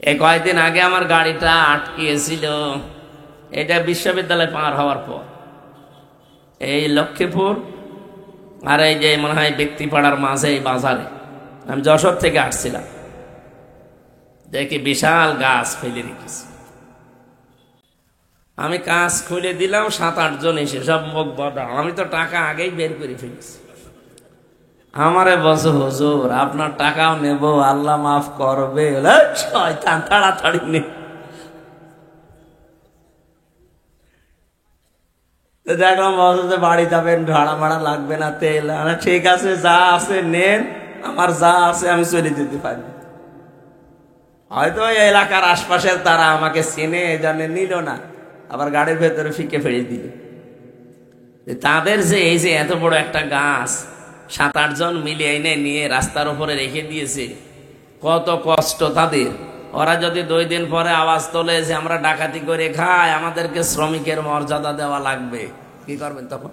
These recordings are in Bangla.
এই কয়েকদিন আগে আমার গাড়িটা আটকিয়েছিল, এটা বিশ্ববিদ্যালয় পার হওয়ার পর এই লক্ষ্মীপুর আর এই যে মনে হয় ব্যক্তিপাড়ার মাঝে এই বাজারে আমি যশোর থেকে আসছিলাম, দেখি বিশাল গাছ ফেলে রেখেছি। আমি কাজ খুলে দিলাম, 7-8 জন এসে সব মুখ বদা। আমি তো টাকা আগেই বের করে ফেলেছি। আমারে বলছে, হুজুর আপনার টাকাও নেব, আল্লাহ মাফ করবে। শয়তান, তাড়াতাড়ি নে। দেখলাম বলছে বাড়ি যাবেন, ভাড়া ভাড়া লাগবে না, তেল। ঠিক আছে, যা আছে নেন, আমার যা আছে আমি চলে যেতে পারি। হয়তো এই এলাকার আশপাশের তারা আমাকে চেনে, জানে, নিল না, আবার গাড়ির ভেতরে ফিকে ফেলে দিল। তাদের যে এই যে এত বড় একটা গাছ 7-8 জন মিলে এনে নিয়ে রাস্তার উপরে রেখে দিয়েছে, কত কষ্ট তাদের। ওরা যদি 2 দিন পরে আওয়াজ তোলে যে আমরা ডাকাতি করে খাই, আমাদেরকে শ্রমিকের মর্যাদা দেওয়া লাগবে, কি করবেন তখন?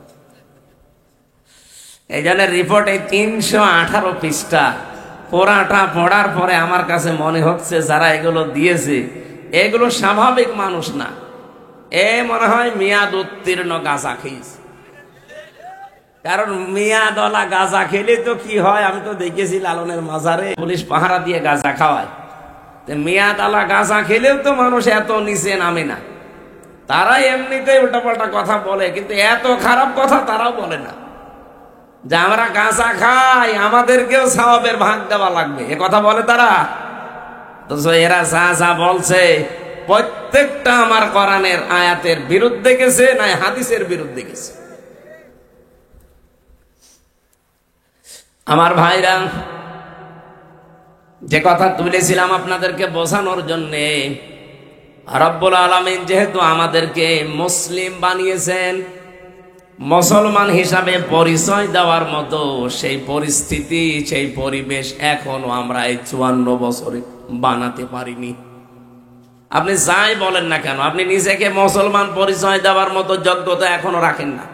এই জন্য রিপোর্ট এই 318 পৃষ্ঠা পড়াটা পড়ার পরে আমার কাছে মনে হচ্ছে যারা এগুলো দিয়েছে এগুলো স্বাভাবিক মানুষ না, এ মনে হয় মেয়াদ উত্তীর্ণ গাঁজা খেয়েছে। কারণ মেয়াদওয়ালা গাঁজা খেলে তো কি হয়, আমি তো দেখেছি লালনের মাজারে পুলিশ পাহারা দিয়ে গাঁজা খাওয়ায়। মেয়াদওয়ালা গাঁজা খেলেও তো মানুষ এত নিচে নামে না। তারা এমনিতেই উল্টাপাল্টা কথা বলে, কিন্তু এত খারাপ কথা তারাও বলে না যে আমরা গাঁজা খাই, আমাদেরকেও সওয়াবের ভাগ দেওয়া লাগবে, এ কথা বলে তারা। তো এরা যা যা বলছে প্রত্যেকটা আমার কোরআনের আয়াতের বিরুদ্ধে গেছে, না হাদিসের বিরুদ্ধে গেছে। আমার ভাইরা, যে কথা তুলেছিলাম আপনাদেরকে বোঝানোর জন্যে, রব্বুল আলামিন যেহেতু আমাদেরকে মুসলিম বানিয়েছেন, মুসলমান হিসাবে পরিচয় দেওয়ার মতো সেই পরিস্থিতি, সেই পরিবেশ এখনো আমরা এই 54 বছরে বানাতে পারিনি। আপনি যাই বলেন না কেন, আপনি নিজেকে মুসলমান পরিচয় দেওয়ার মতো যোগ্যতা এখনো রাখেন না,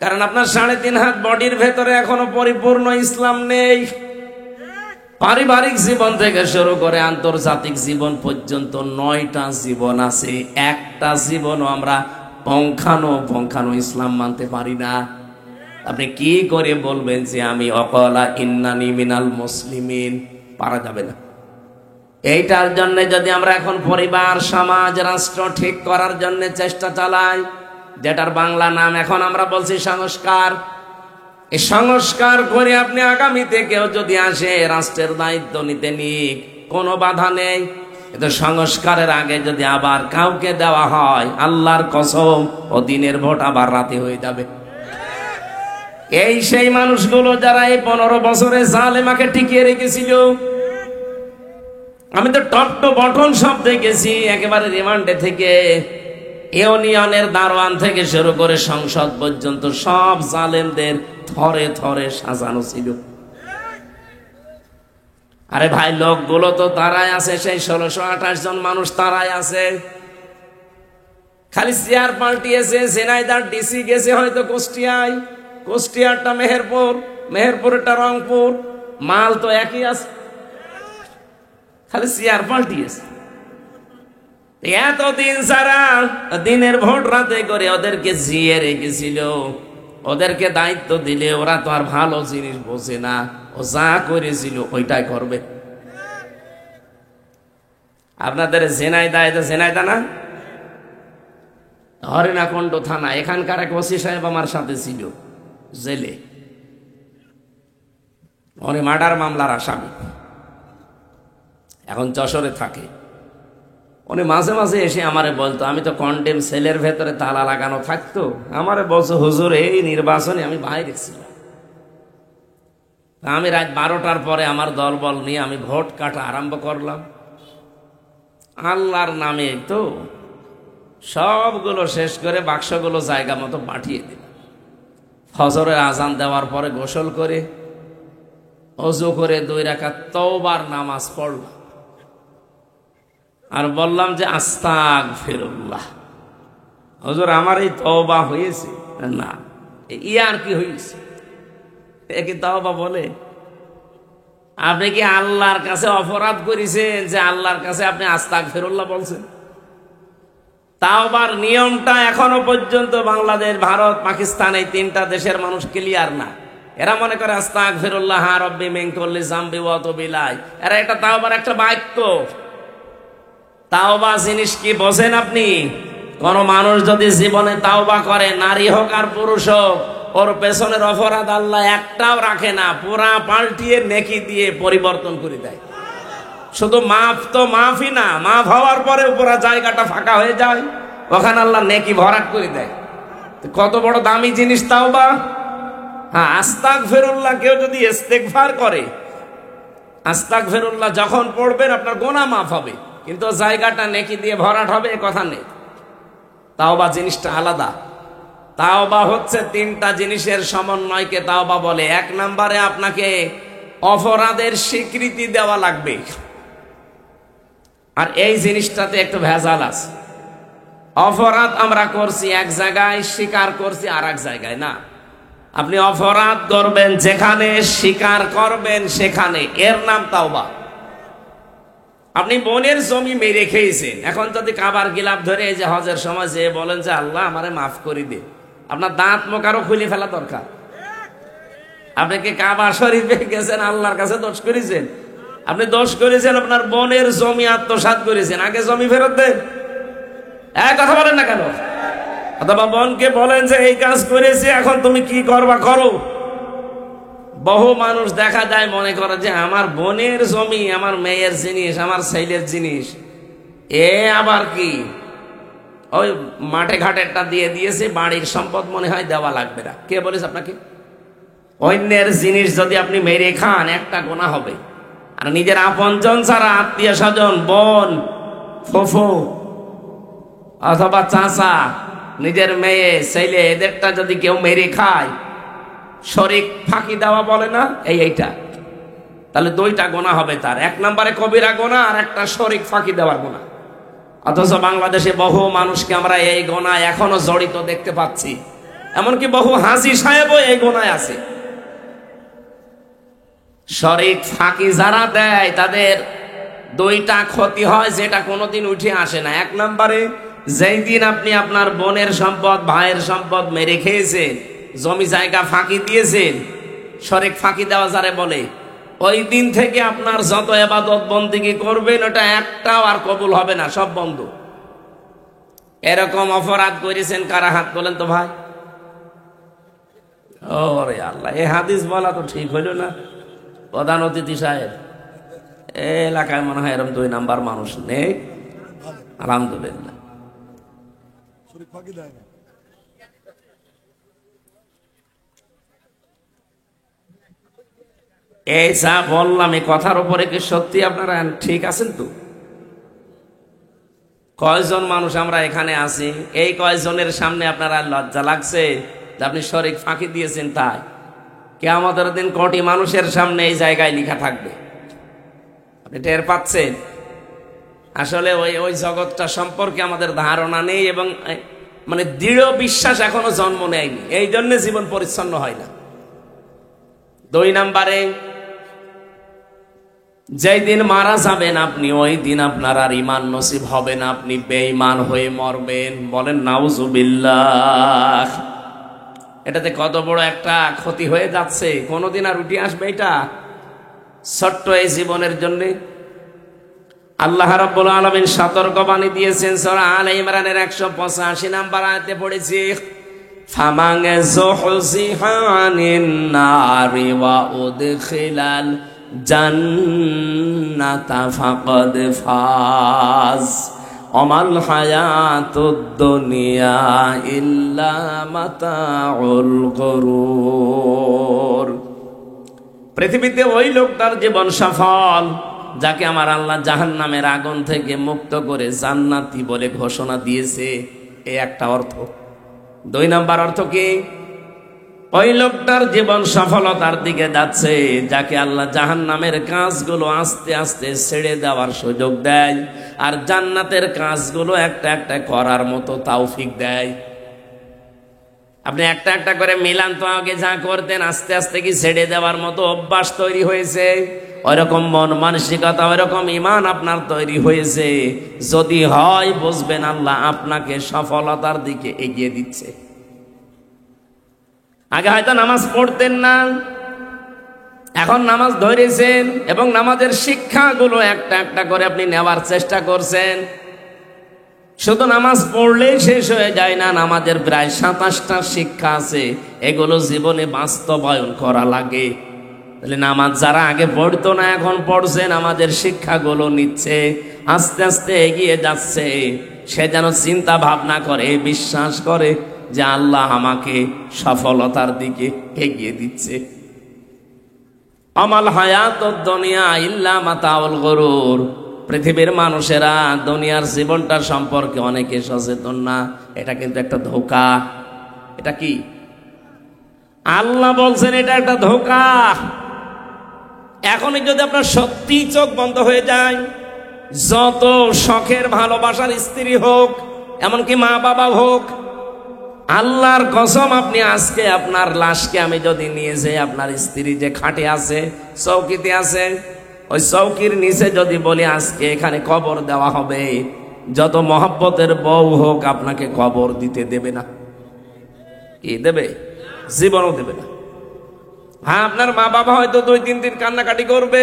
কারণ আপনার 3.5 হাত বডির ভেতরে এখনো পরিপূর্ণ ইসলাম নেই। পারিবারিক জীবন থেকে শুরু করে আন্তর্জাতিক জীবন পর্যন্ত 9টা জীবন আছে, একটা জীবনও আমরা পঙ্খানো ইসলাম মানতে পারি না। আপনি কি করে বলবেন যে আমি অকলা ইন্নানি মিনাল মুসলিমিন? পারা যাবে না। এইটার জন্য যদি আমরা এখন পরিবার, সমাজ, রাষ্ট্র ঠিক করার জন্য চেষ্টা চালাই, যেটার বাংলা নাম এখন আমরা বলছি সংস্কার, এই সংস্কার করে আপনি আগামীতে কেউ যদি আসে রাষ্ট্রের দায়িত্ব নিতে নিক, কোনো বাধা নেই। কিন্তু সংস্কারের আগে যদি আবার কাউকে দেওয়া হয়, আল্লাহর কসম ও দিনের ভোট আবার রাতে হয়ে যাবে। এই সেই মানুষগুলো যারা এই 15 বছরে জালেমাকে টিকিয়ে রেখেছিল। আমি তো টপ টু বটন সব দেখেছি, একেবারে রিমান্ডে থেকে ইউনিয়নের দারোয়ান থেকে শুরু করে সংসদ পর্যন্ত সব জালেমদের থরে থরে সাজানো ছিল। আরে ভাই, লোকগুলো তো তারাই আছে, সেই 1628 জন মানুষ তারাই আছে। খালি চেয়ার পাল্টিয়েছে। ঝিনাইদহ ডিসি গেছে হয়তো কুষ্টিয়ায়, কুষ্টিয়ারটা মেহেরপুর, মেহেরপুরটা রংপুর, মাল তো একই আছে, খালি চেয়ার পাল্টিয়েছে। এতদিন যারা দিনের ভোট রাতে করে ওদেরকে জিয়ে রেখেছিল, ওদেরকে দায়িত্ব দিলে ওরা তো আর ভালো জিনিস বোঝে না, ও যা করেছিল ওইটাই করবে। আপনাদের ঝিনাইদহ না, হরিণাকুণ্ড থানা, এখানকার এক ওসি সাহেব আমার সাথে ছিল জেলে, উনি মার্ডার মামলার আসামি, এখন যশোরে থাকে। উনি মাঝে মাঝে এসে আমারে বলতো, আমি তো কন্ডেম সেলের ভেতরে তালা লাগানো থাকতো, আমারে বলছো হুজুর এই নির্বাচনে আমি বাইরে ছিলাম, আমি রাত 12টার পরে আমার দলবল নিয়ে আমি ভোট কাটা আরম্ভ করলাম। আল্লাহর নামে তো সবগুলো শেষ করে বাক্সগুলো জায়গা মতো পাঠিয়ে দিল। ফজরের আজান দেওয়ার পরে গোসল করে ওযু করে 2 রাকাত তওবার নামাজ পড়লাম, আর বললাম যে আস্তাগফিরুল্লাহ। হুজুর আমার এই তওবা হয়েছে না, ইয়ার কি হয়েছে, একে তওবা বলে? আপনি কি আল্লাহর কাছে অপরাধ করেছেন যে আল্লাহর কাছে আপনি আস্তাগফিরুল্লাহ বলছেন? তাওবার নিয়মটা এখনো পর্যন্ত বাংলাদেশ, ভারত, পাকিস্তান এই তিনটা দেশের মানুষ ক্লিয়ার না। এরা মনে করে আস্তাগফিরুল্লাহ রাব্বি মিন কুল্লি যামবি ওয়া তুবু ইলাইহি। এরা এটা তাওবার একটা বাক্য। তাওবা জিনিস কি বোঝেন আপনি? কোন মানুষ যদি জীবনে তাওবা করে, নারী হোক আর পুরুষ হোক, ওর পেছনের অপরাধ আল্লাহ একটাও রাখে না, পুরা পাল্টিয়ে নেকি দিয়ে পরিবর্তন করে দেয়। শুধু মাফ তো মাফই না, মাফ হওয়ার পরে পুরা জায়গাটা ফাঁকা হয়ে যায়, ওখানে আল্লাহ নেকি ভরাট করে দেয়। কত বড় দামি জিনিস তাওবা। হ্যাঁ, আস্তাগফিরুল্লাহ কেউ যদি ইস্তেগফার করে, আস্তাগফিরুল্লাহ যখন পড়বেন আপনার গুনাহ মাফ হবে, কিন্তু জায়গাটা নেকি দিয়ে ভরাট হবে এ কথা নেই। তাওবা জিনিসটা আলাদা। তাওবা হচ্ছে তিনটা জিনিসের সমন্বয়কে তাওবা বলে। এক নম্বরে আপনাকে অপরাধের স্বীকৃতি দেওয়া লাগবে, আর এই জিনিসটাতে একটু ভেজাল আছে। অপরাধ আমরা করছি এক জায়গায়, স্বীকার করছি আর এক জায়গায় না। আপনি অপরাধ করবেন যেখানে, স্বীকার করবেন সেখানে, এর নাম তাওবা। আপনি বোনের জমি মেরে খেয়েছেন, এখন যদি কাবার গিলাপ ধরে এই যে হজের সময় যে বলেন যে আল্লাহ আমারে মাফ করে দে, আপনার দাঁত মুখ আরো খুলে ফেলা দরকার। আপনি কি কাবা শরীফে গেছেন আল্লাহর কাছে দোষ করেছেন? আপনি দোষ করেছেন আপনার বোনের জমি আত্মসাৎ করেছেন, আগে জমি ফেরত দেন। এক কথা বলেন না কেন? অথবা বোনকে বলেন যে এই কাজ করেছে, এখন তুমি কি করবা করো। বহু মানুষ দেখা যায় মনে করে যে আমার বোনের জমি আমার মেয়ের জিনিস, আমার ছেলের জিনিস, এ আবার কি ওই মাঠে ঘাটেরটা দিয়ে দিয়েছে, বাড়ির সম্পদ মনে হয় দেওয়া লাগবে না। কে বলেছে আপনাকে? অন্যের জিনিস যদি আপনি মেরে খান একটা গুনাহ হবে, আর নিজের আপনজন ছাড়া আত্মীয় স্বজন, বোন, ফুফু অথবা চাচা, নিজের মেয়ে, ছেলে, এদেরটা যদি কেউ মেরে খায়, শরিক ফাঁকি দেওয়া বলে না এইটা, তাহলে দুইটা গোনা হবে তার। এক নম্বরে কবিরা গোনা, আর একটা শরিক ফাঁকি দেওয়ার গোনা। অথচ বাংলাদেশে বহু মানুষকে আমরা এই গোনায় এখনো জড়িত দেখতে পাচ্ছি, এমনকি বহু হাজী সাহেবও এই গোনায় আছে। শরিক ফাঁকি যারা দেয় তাদের দুইটা ক্ষতি হয়, যেটা কোনোদিন উঠে আসে না। এক নম্বরে, যেই দিন আপনি আপনার বোনের সম্পদ, ভাইয়ের সম্পদ মেরে খেয়েছেন, জমি জায়গা ফাঁকি দিয়েছেন, শরিক ফাঁকি দেওয়া যারে বলে, ওই দিন থেকে আপনার যত ইবাদত বন্দেগী করবেন ওটা একটাও আর কবুল হবে না, সব বন্ধ। এরকম অপরাধ করেছেন কারা? হাত তোলেন তো ভাই। ওরে আল্লাহ, এই হাদিস বলা তো ঠিক হইল না। প্রধান অতিথি সাহেব, এলাকায় মনে হয় এরকম 2 নাম্বার মানুষ নেই, আলহামদুলিল্লাহ। এই যা বললাম এই কথার উপরে কি সত্যি আপনারা ঠিক আছেন তো? কয়জন মানুষ আমরা এখানে আছি, এই কয়জনের সামনে আপনারা লজ্জা লাগছে যে আপনি শরিক ফাঁকি দিয়েছেন? তাই কিয়ামতের দিন কোটি মানুষের সামনে এই জায়গায় লেখা থাকবে। আপনি টের পাচ্ছেন? আসলে ওই জগৎটা সম্পর্কে আমাদের ধারণা নেই, এবং মানে দৃঢ় বিশ্বাস এখনো জন্ম নেয়নি, এই জন্য জীবন পরিচ্ছন্ন হয় না। 2 নম্বরে, যেই দিন মারা যাবেন আপনি, ওই দিন আপনার আর ঈমান নসিব হবে না, আপনি বেঈমান হয়ে মরবেন। বলেন নাউজুবিল্লাহ। এটাতে কত বড় একটা ক্ষতি হয়ে যাচ্ছে, কোনদিন আর উঠে আসবে এটা? ছোট্ট এই জীবনের জন্য আল্লাহ রাব্বুল আলামিন সতর্কবাণী দিয়েছেন। সূরা আলে ইমরানের 185 নম্বর আয়াতে পড়েছি, ফামান যুহজিহা আনিন নারি ওয়া উদখিলাল জান্নাতা ফাকাদ ফাজ ওমাল হায়াতুদ দুনিয়া ইল্লা মাতাউল গুরুর। পৃথিবীতে ওই লোকটার জীবন সফল যাকে আমার আল্লাহ জাহান্নামের আগুন থেকে মুক্ত করে জান্নাতি বলে ঘোষণা দিয়েছে, এই একটা অর্থ। 2 নম্বর অর্থ কি? ওই লোকটার জীবন সফলতার দিকে যাচ্ছে যাকে আল্লাহ জাহান্নামের কাজগুলো আস্তে আস্তে ছেড়ে দেওয়ার সুযোগ দেয়, আর জান্নাতের কাজগুলো একটা একটা করার মতো তৌফিক দেয়। আপনি একটা একটা করে মিলান তো, আগে যা করতেন আস্তে আস্তে কি ছেড়ে দেওয়ার মতো অভ্যাস তৈরি হয়েছে? ওইরকম মন মানসিকতা, ওইরকম ইমান আপনার তৈরি হয়েছে? যদি হয় বুঝবেন আল্লাহ আপনাকে সফলতার দিকে এগিয়ে দিচ্ছে। আগে হয়তো নামাজ পড়তেন না, এখন নামাজ ধরেছেন এবং নামাজের শিক্ষাগুলো একটা একটা করে আপনি নেওয়ার চেষ্টা করছেন। শুধু নামাজ পড়লেই শেষ হয়ে যায় না, নামাজের প্রায় 27টা শিক্ষা আছে, এগুলো জীবনে বাস্তবায়ন করা লাগে। তাহলে নামাজ যারা আগে পড়তো না এখন পড়ছে, নামাজের শিক্ষাগুলো নিচ্ছে, আস্তে আস্তে এগিয়ে যাচ্ছে। সে যেন চিন্তা ভাবনা করে, বিশ্বাস করে যে আল্লাহ আমাকে সফলতার দিকে এগিয়ে দিচ্ছে। আমাল হায়াতুদ দুনিয়া ইল্লা মাতাউল গুরুর। পৃথিবীর মানুষেরা দুনিয়ার জীবনটা সম্পর্কে অনেকে সচেতন না। এটা কিন্তু একটা ধোঁকা। এটা কি আল্লাহ বলছেন? এটা একটা ধোঁকা। এখনই যদি আপনার সত্যি চোখ বন্ধ হয়ে যায়, যত শখের ভালোবাসার স্ত্রী হোক, এমনকি মা বাবা হোক, আল্লাহর কসম আপনি আজকে আপনার লাশকে আমি যদি নিয়ে যাই, আপনার স্ত্রী যে খাটে আছে, চৌকিতে আছে, ওই চৌকির নিচে যদি বলি আজকে এখানে কবর দেওয়া হবে, যত মহব্বতের বউ হোক আপনাকে কবর দিতে দেবে না। কি দেবে? জীবনও দেবে না। হ্যাঁ, আপনার মা বাবা হয়তো 2-3 দিন কান্নাকাটি করবে।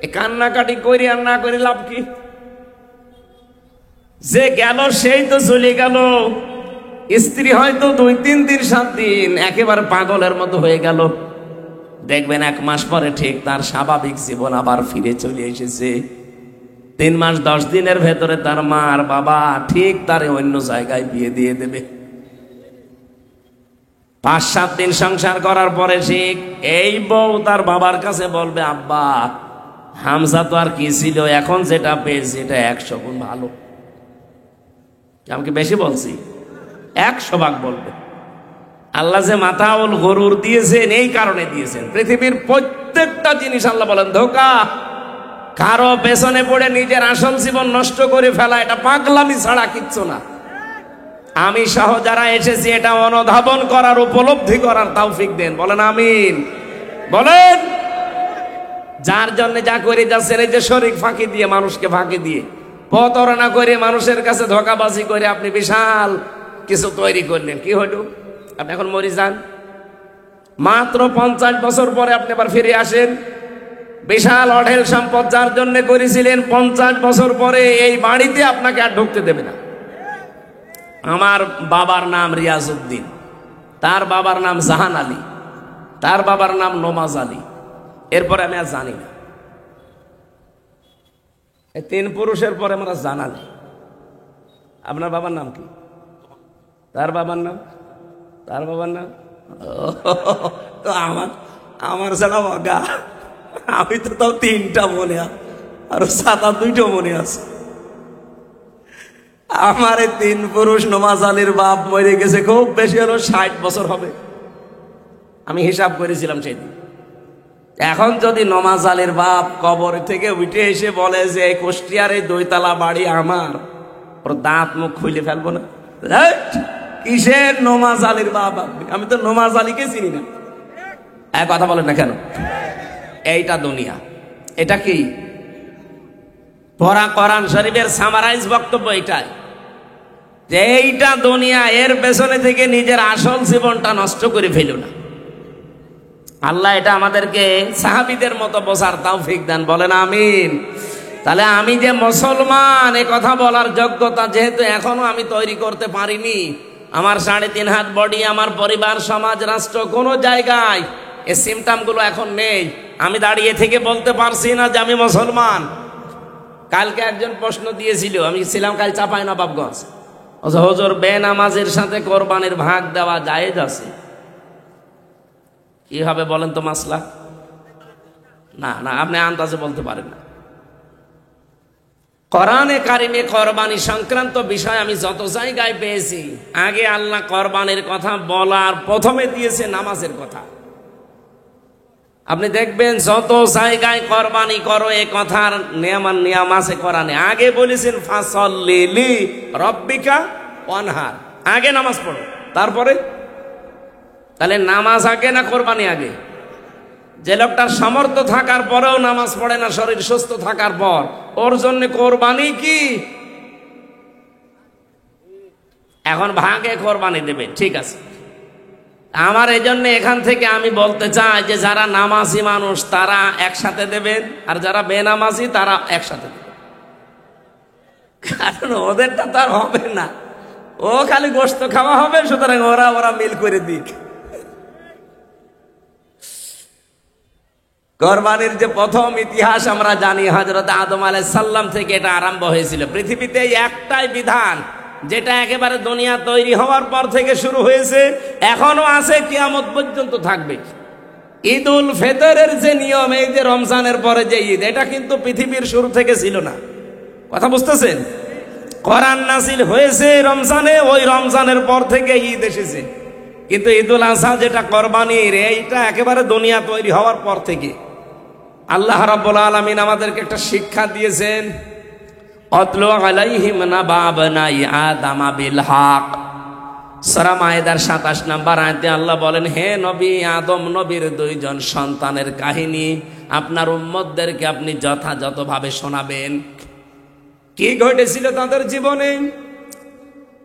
এই কান্নাকাটি করি আর না করে লাভ কি? যে গেল সেই তো চলে গেল। স্ত্রী হয়তো 2-3 দিন 7 দিন একেবারে পাগলের মতো হয়ে গেল, দেখবেন 1 মাস পরে ঠিক তার স্বাভাবিক জীবন আবার ফিরে চলে এসেছে। 3 মাস 10 দিনের ভেতরে তার মা আর বাবা ঠিক তার অন্য জায়গায় বিয়ে দিয়ে দেবে। 5-7 দিন সংসার করার পরে ঠিক এই বউ তার বাবার কাছে বলবে, আব্বা হামজা তো আর কি ছিল, এখন যেটা পেয়েছি এটা 100 গুণ ভালো। আমি কি বেশি বলছি? 100 ভাগ বলবে। আল্লাহ যে মাতাউল গরুর দিয়েছেন এই কারণে দিয়েছেন। পৃথিবীর প্রত্যেকটা জিনিস আল্লাহ বলেন ধোঁকা। কারো পেছনে পড়ে নিজের আসল জীবন নষ্ট করে ফেলা, এটা পাগলামি ছাড়া কিচ্ছু না। আমি সহ যারা এসেছি এটা অনুধাবন করার, উপলব্ধি করার তৌফিক দেন। বলেন আমিন। বলেন, যার জন্য যা করে যাচ্ছেন, এই যে শরীক ফাঁকি দিয়ে, মানুষকে ফাঁকি দিয়ে, প্রতারণা করে, মানুষের কাছে ধোঁকাবাজি করে আপনি বিশাল কিছু তৈরি করলেন। কি হলো? আপনি এখন মরে যান, মাত্র 50 বছর পরে আপনি আবার ফিরে আসেন। বিশাল অঢেল সম্পদ যার জন্য করেছিলেন, 50 বছর পরে এই বাড়িতে আপনাকে আর ঢুকতে দেবে না। আমার বাবার নাম রিয়াজউদ্দিন, তার বাবার নাম জাহান আলী, তার বাবার নাম নমাজ আলী, এরপরে আমি আর জানি না। এই 3 পুরুষের পরে আমরা জানা নেই। আপনার বাবার নাম কি? তার বাবার নাম, তার বাবার নাম তো আমার জানা বাগা। আমি তো তাও 3টা মনে আছে, আর 7-2টো মনে আছে। আমার এই 3 পুরুষ নমাজ আলীর বাপ মরে গেছে খুব বেশি হলো 60 বছর হবে। আমি হিসাব করেছিলাম সেদিন। এখন যদি নমাজ আলীর বাপ কবর থেকে উঠে এসে বলে যে এই কুষ্টিয়ার এই 2 তলা বাড়ি আমার, ওর দাঁত মুখ খুলে ফেলবো না। কিসের নমাজ আলীর বাপ? আমি তো নমাজ আলীকে চিনি না। এক কথা বলেন না কেন? এইটা দুনিয়া। এটা কি? পড়া কোরআন শরীফের সামারাইজ বক্তব্য এটাই যে এইটা দুনিয়া, এর পেছনে থেকে নিজের আসল জীবনটা নষ্ট করে ফেলো না। আল্লাহ এটা আমাদেরকে সাহাবীদের মতো বোঝার তৌফিক দেন। বলেন আমিন। তাহলে আমি যে মুসলমান এ কথা বলার যোগ্যতা যেহেতু এখনো আমি তৈরি করতে পারিনি, আমার 3.5 হাত বডি, আমার পরিবার, সমাজ, রাষ্ট্র, কোনো জায়গায় এই সিমটম গুলো এখন নেই, আমি দাঁড়িয়ে থেকে বলতে পারছি না যে আমি মুসলমান। কালকে একজন প্রশ্ন দিয়েছিল, আমি ছিলাম কাল চাঁপাইনবাবগঞ্জ, হুজুর বেনামাজের সাথে কোরবানির ভাগ দেওয়া জায়েজ আছে? কি হবে বলেন তো মাসলা? না না, আপনি আন্দাজে বলতে পারেন না। কোরআনে কারিমে কোরবানি সংক্রান্ত বিষয় আমি যত জায়গায় পেয়েছি, আগে আল্লাহ কোরবানির কথা বলার প্রথমে দিয়েছে নামাজের কথা। আপনি দেখবেন যত জায়গায় কোরবানি করো এ কথার নিয়ম আছে কোরআনে। আগে বলেছেন ফাসল্লি লি রব্বিকা ওয়ানহার, আগে নামাজ পড়ো, তারপরে তাহলে নামাজ আগে না কোরবানি আগে? যে লোকটার সামর্থ্য থাকার পরেও নামাজ পড়ে না, শরীর সুস্থ থাকার পর, ওর জন্য কোরবানি কি? এখন ভাগে কোরবানি দেবে, ঠিক আছে। আমার এই জন্য এখান থেকে আমি বলতে চাই যে যারা নামাজি মানুষ তারা একসাথে দেবেন, আর যারা বেনামাজি তারা একসাথে দেবেন, কারণ ওদেরটা তার হবে না, ও খালি গোশত খাওয়া হবে, সুতরাং ওরা মিল করে দিক। কোরবানির যে প্রথম ইতিহাস আমরা জানি, হযরত আদম আলাইহিস সালাম থেকে এটা আরম্ভ হয়েছিল। পৃথিবীতে একটাই বিধান যেটা একেবারে দুনিয়া তৈরি হওয়ার পর থেকে শুরু হয়েছে, এখনো আছে, কিয়ামত পর্যন্ত থাকবে। ঈদুল ফিতরের যে নিয়ম, এই যে রমজানের পরে যে ঈদ, এটা কিন্তু পৃথিবীর শুরু থেকে ছিল না। কথা বুঝতেছেন? কোরআন নাযিল হয়েছে রমজানে, ওই রমজানের পর থেকে ঈদ এসেছে। কিন্তু ঈদুল আযহা যেটা কোরবানির, এইটা একেবারে দুনিয়া তৈরি হওয়ার পর থেকে। আল্লাহ রাব্বুল আলামিন আমাদেরকে একটা শিক্ষা দিয়েছেন, আতলু আলাইহিম নাবা বনাই আদম বিল হক। সূরা মায়েদার 27 নম্বর আয়াতে আল্লাহ বলেন, হে নবী, আদম নবীর দুইজন সন্তানের কাহিনী আপনার উম্মতদেরকে আপনি যথাযথভাবে শোনাবেন। কি ঘটেছিল তাদের জীবনে?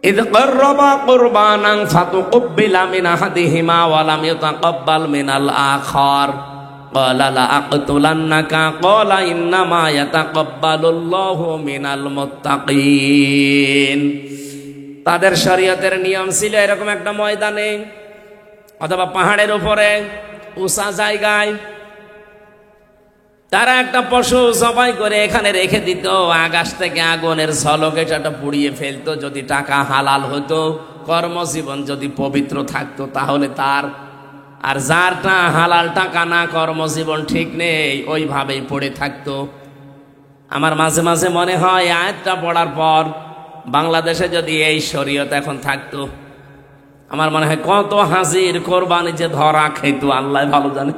ইয ক্বাররাবা কুরবানান ফাতুকব্বিলা মিন আহাদিহিমা ওয়া লাম ইউতাকাব্বাল মিনাল আখার ক্বালা লা আকতুলান্নাকা ক্বালা ইন্নামা ইয়াতাকাব্বালুল্লাহু মিনাল মুত্তাকিন। তাদের শরীয়তের নিয়ম ছিল এরকম একটা ময়দানে অথবা পাহাড়ের উপরে উঁচা জায়গায় তারা একটা পশু জবাই করে এখানে রেখে দিত, আকাশ থেকে আগুনের ঝলকে সেটা পুড়িয়ে ফেলতো। যদি টাকা হালাল হতো, কর্মজীবন যদি পবিত্র থাকতো তাহলে তার, আর যারটা হালাল টাকা না, কর্মজীবন ঠিক নেই, ওইভাবেই পড়ে থাকতো। আমার মাঝে মাঝে মনে হয় আয়াতটা পড়ার পর বাংলাদেশে যদি এই শরীয়ত এখন থাকতো, আমার মনে হয় কত হাজির কোরবানি যে ধরা খেত আল্লাহ ভালো জানে।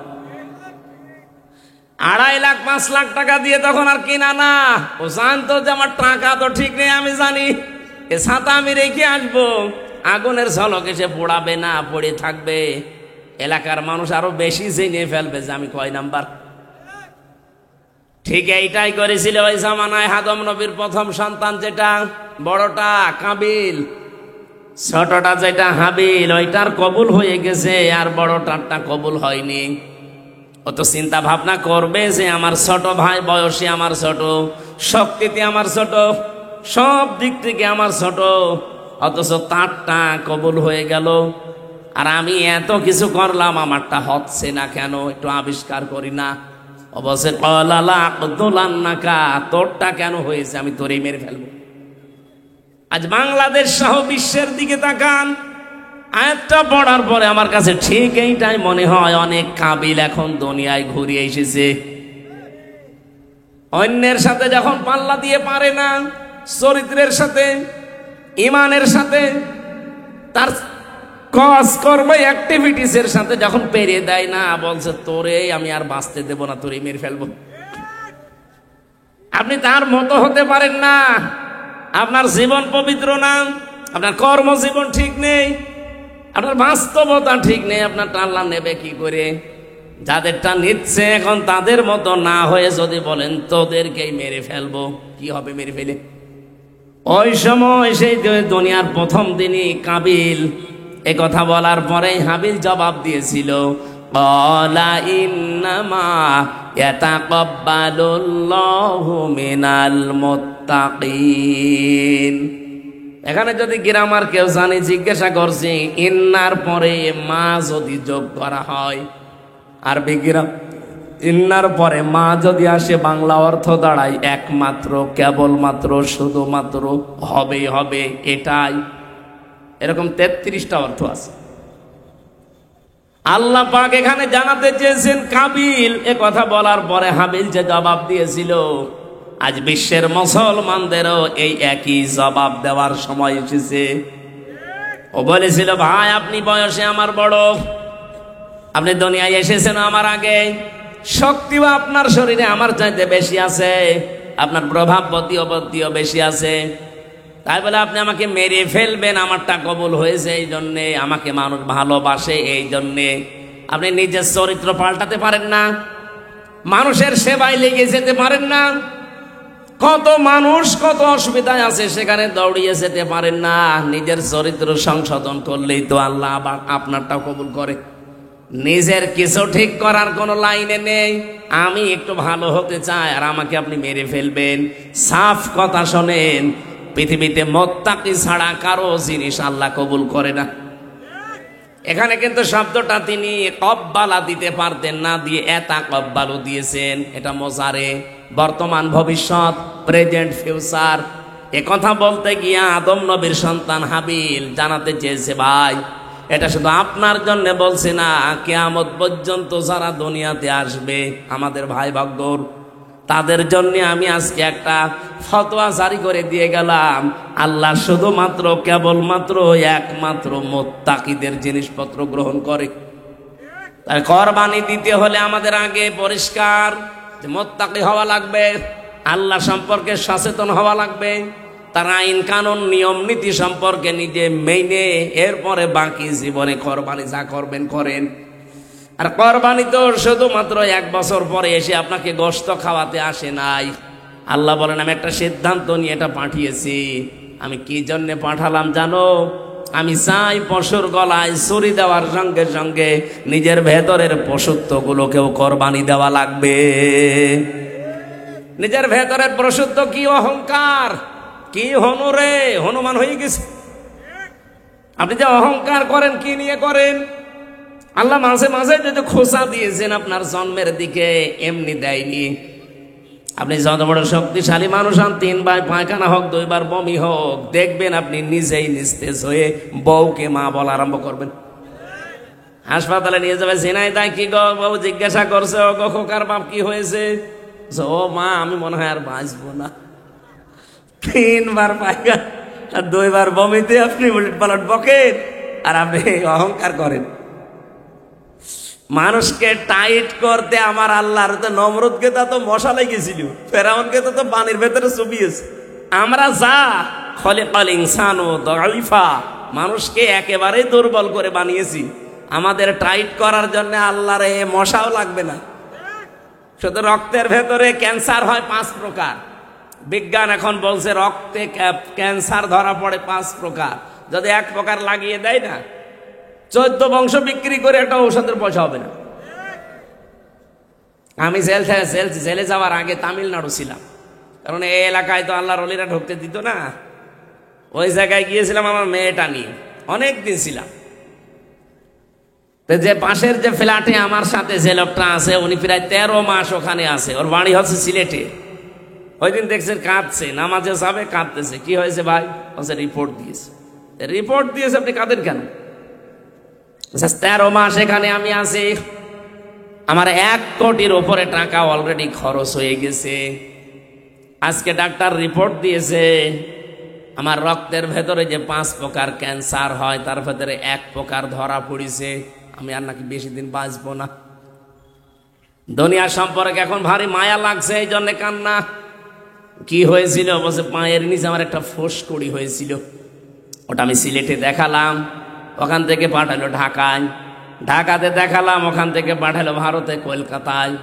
2.5 লাখ 5 লাখ টাকা দিয়ে তখন আর কিনা না, ও জানতো যে আমার টাকা তো ঠিক নেই, আমি জানি এ ছাতা আমি রেখে আসবো, আগুনের ঝলক এসে পোড়াবে না, পড়ে থাকবে। এলাকার মানুষ আরো বেশি জেনে ফেলবে যে আমি কয় নাম্বার। ঠিক এইটাই করেছিল ওই জামানায় আদম নবীর প্রথম সন্তান যেটা বড়টা কাবিল, ছোটটা যেটা হাবিল, ওইটার কবুল হয়ে গেছে, আর বড়টারটা কবুল হয়নি। ও তো চিন্তা ভাবনা করবে যে আমার ছোট ভাই বয়সে আমার ছোট, শক্তিতে আমার ছোট, সব দিক থেকে আমার ছোট, অথচ তারটা কবুল হয়ে গেল, আর আমি এত কিছু করলাম, আমারটা হচ্ছে না কেন, একটু আবিষ্কার করি না। অবশ্যই ক্বালা লা আকতুলান্নাকা, তোরটা কেন হয়েছে, আমি তোরেই মেরে ফেলবো। আজ বাংলাদেশ সহ বিশ্বের দিকে তাকান, আয়াতটা পড়ার পরে আমার কাছে ঠিক এইটাই মনে হয়, অনেক কাবিল এখন দুনিয়ায় ঘুরিয়ে এসেছে। অন্যের সাথে যখন পাল্লা দিয়ে পারে না, চরিত্রের সাথে, ইমানের সাথে, তার কাজ কর্ম অ্যাক্টিভিটিসের সাথে যখন পেরিয়ে দেয় না, বলছে তোরে আমি আর বাঁচতে দেব না, তোরে মেরে ফেলবো। আপনি তার মতো হতে পারেন না, আপনার জীবন পবিত্র না, আপনার কর্মজীবন ঠিক নেই, আপনার বাস্তবতা ঠিক নেই, আপনার আল্লাহ নেবে কি করে? যাদেরটা নিচ্ছে এখন তাদের মতো না হয়ে যদি বলেন তোদেরকেই মেরে ফেলবো, কি হবে মেরে ফেলে? ওই সময় সেই দুনিয়ার প্রথম দিনই কাবিল এ কথা বলার পরেই হাবিল জবাব দিয়েছিল, ক্বালা ইন্নামা ইয়াতাকাব্বালুল্লাহু মিনাল মুত্তাকিন। এখানে যদি গ্রামার কেউ জানি জিজ্ঞাসা করছি, ইন্নার পরে মা যদি যোগ করা হয়, আরবি গ্রাম ইন্নার পরে মা যদি আসে, বাংলা অর্থ দাঁড়ায় একমাত্র, কেবলমাত্র, শুধুমাত্র, হবেই হবে, এটাই। এরকম 33টা অর্থ আছে। আল্লাহ পাক এখানে জানাতে চেয়েছেন কাবিল এ কথা বলার পরে হাবিল যে জবাব দিয়েছিল, আজ বিশ্বের মুসলমানদেরও এই একই জবাব দেওয়ার সময় এসেছে। ও বলেছিল, ভাই আপনি বয়সে আমার বড়, আপনি দুনিয়ায় এসেছেন আমার আগে, শক্তিও আপনার শরীরে আমার চাইতে বেশি আছে, আপনার প্রভাব বুদ্ধিও বেশি আছে, তাই বলে আপনি আমাকে মেরে ফেলবেন, আমারটা কবুল হয়েছে এই জন্যে, আমাকে মানুষ ভালোবাসে এই জন্যে। আপনি নিজের চরিত্র পাল্টাতে পারেন না, মানুষের সেবায় লেগে যেতে পারেন না, কত মানুষ কত অসুবিধায় আছে সেখানে দৌড়িয়ে যেতে পারেন না। নিজের চরিত্র সংশোধন করলেই তো আল্লাহ আবার আপনারটাও কবুল করে। নিজের কিছু ঠিক করার কোনো লাইনে নেই। আমি একটু ভালো হতে চাই আর আমাকে আপনি মেরে ফেলবেন। সাফ কথা শোনেন, পৃথিবীতে মুত্তাকি ছাড়া কারো জিনিস আল্লাহ কবুল করে না। এখানে কিন্তু শব্দটা তিনি কব্বালা দিতে পারতেন না, দিয়ে এতা কব্বালু দিয়েছেন। এটা মোজারে, বর্তমান ভবিষ্যৎ, প্রেজেন্ট ফিউচার। এ কথা বলতে গিয়ে আদম নবীর সন্তান হাবিল জানাতে চেয়েছে, ভাই এটা শুধু আপনার জন্য বলছি না, কিয়ামত পর্যন্ত যারা দুনিয়াতে আসবে আমাদের ভাই ভাগ্যর, তাদের জন্য আমি আজকে একটা ফতোয়া জারি করে দিয়ে গেলাম। আল্লাহ শুধুমাত্র কেবলমাত্র একমাত্র মুত্তাকিদের জিনিসপত্র গ্রহণ করে। তাই কোরবানি দিতে হলে আমাদের আগে পরিষ্কার যে মুত্তাকি হওয়া লাগবে, আল্লাহ সম্পর্কে সচেতন হওয়া লাগবে, তার আইন কানুন নিয়ম নীতি সম্পর্কে নিজে মেনে এরপরে বাকি জীবনে কোরবানি যা করবেন করেন। আর কোরবানি তো শুধুমাত্র 1 বছর পরে এসে আপনাকে গোশত খাওয়াতে আসে নাই। আল্লাহ বলেন আমি একটা সিদ্ধান্ত নিয়ে এটা পাঠিয়েছি। আমি কি জন্য পাঠালাম জানো? আমি চাই পশুর গলায় ছুরি দেওয়ার সঙ্গে সঙ্গে নিজের ভেতরের পশুত্বগুলোকেও কোরবানি দেওয়া লাগবে। নিজের ভেতরের পশুত্ব কি অহংকার, কি হনুরে, হনুমান হয়ে গেছে। আপনি যে অহংকার করেন কি নিয়ে করেন? আল্লাহ মাঝে মাঝে যদি খোঁচা দিয়েছেন আপনার জন্মের দিকে, এমনি দেয়নি। আপনি যত বড় শক্তিশালী মানুষ হন, 3 বার পায়খানা হোক, 2 বার বমি হোক, দেখবেন আপনি নিজেই নিস্তেজ হয়ে বউকে মা বলা আরম্ভ করবেন। হাসপাতালে নিয়ে যাবে, সিনাই তাই কি গো, বউ জিজ্ঞাসা করছে ও গো খোকার বাপ কি হয়েছে? ও মা আমি মনে হয় আর বাঁচবো না। 3 বার পায়খানা আর 2 বার বমিতে আপনি উলট পালট বকেন আর আপনি অহংকার করেন। মানুষকে টাইট করতে আমার আল্লাহর তো নমরুদকে তো মশা লেগেছিল, ফেরাউনকে তো পানির ভেতরে চুবিয়েছে। আমরা যা খলিকাল ইনসানু দাইফা, মানুষকে একেবারেই দুর্বল করে বানিয়েছি। আমাদের টাইট করার জন্য আল্লাহর এ মশাও লাগবে না। শুধু রক্তের ভেতরে ক্যান্সার হয় 5 প্রকার। বিজ্ঞান এখন বলছে রক্তে ক্যান্সার ধরা পড়ে 5 প্রকার। যদি 1 প্রকার লাগিয়ে দেয় না, 14 বংশ বিক্রি করে একটা ঔষধের পয়সা হবে না। আমি জেলে যাওয়ার আগে তামিলনাড়ু ছিলাম, কারণ এই এলাকায় তো আল্লাহর ওলিরা ঢুকতে দিত না। ওই জায়গায় গিয়েছিলাম আমার মেয়েটা নিয়ে, অনেক দিন ছিলাম। যে পাশের যে ফ্ল্যাটে আমার সাথে যে লোকটা আছে, উনি প্রায় 13 মাস ওখানে আছে। ওর বাড়ি হচ্ছে সিলেটে। ওই দিন দেখছেন কাঁদছে, নামাজে যাবে কাঁদতেছে। কি হয়েছে ভাই? বলছে রিপোর্ট দিয়েছে। রিপোর্ট দিয়েছে, আপনি কাঁদেন কেন? 13 মাস এখানে আমি আছি, আমার 1 কোটির উপরে টাকা অলরেডি খরচ হয়ে গেছে। আজকে ডাক্তার রিপোর্ট দিয়েছে আমার রক্তের ভেতরে যে 5 প্রকার ক্যান্সার হয়, তার ভেতরে 1 প্রকার ধরা পড়েছে। আমি আর নাকি বেশি দিন বাঁচবো না। দুনিয়া সম্পর্কে এখন ভারী মায়া লাগছে, এই জন্য কান্না। কি হয়েছিল? বলছে পায়ের নিচে আমার একটা ফোসকুড়ি হয়েছিল, ওটা আমি সিলেটে দেখালাম, ওখান থেকে পাঠালো ঢাকায়, ঢাকাতে দেখালাম, ওখান থেকে পাঠালো ভারতে কলকাতায়,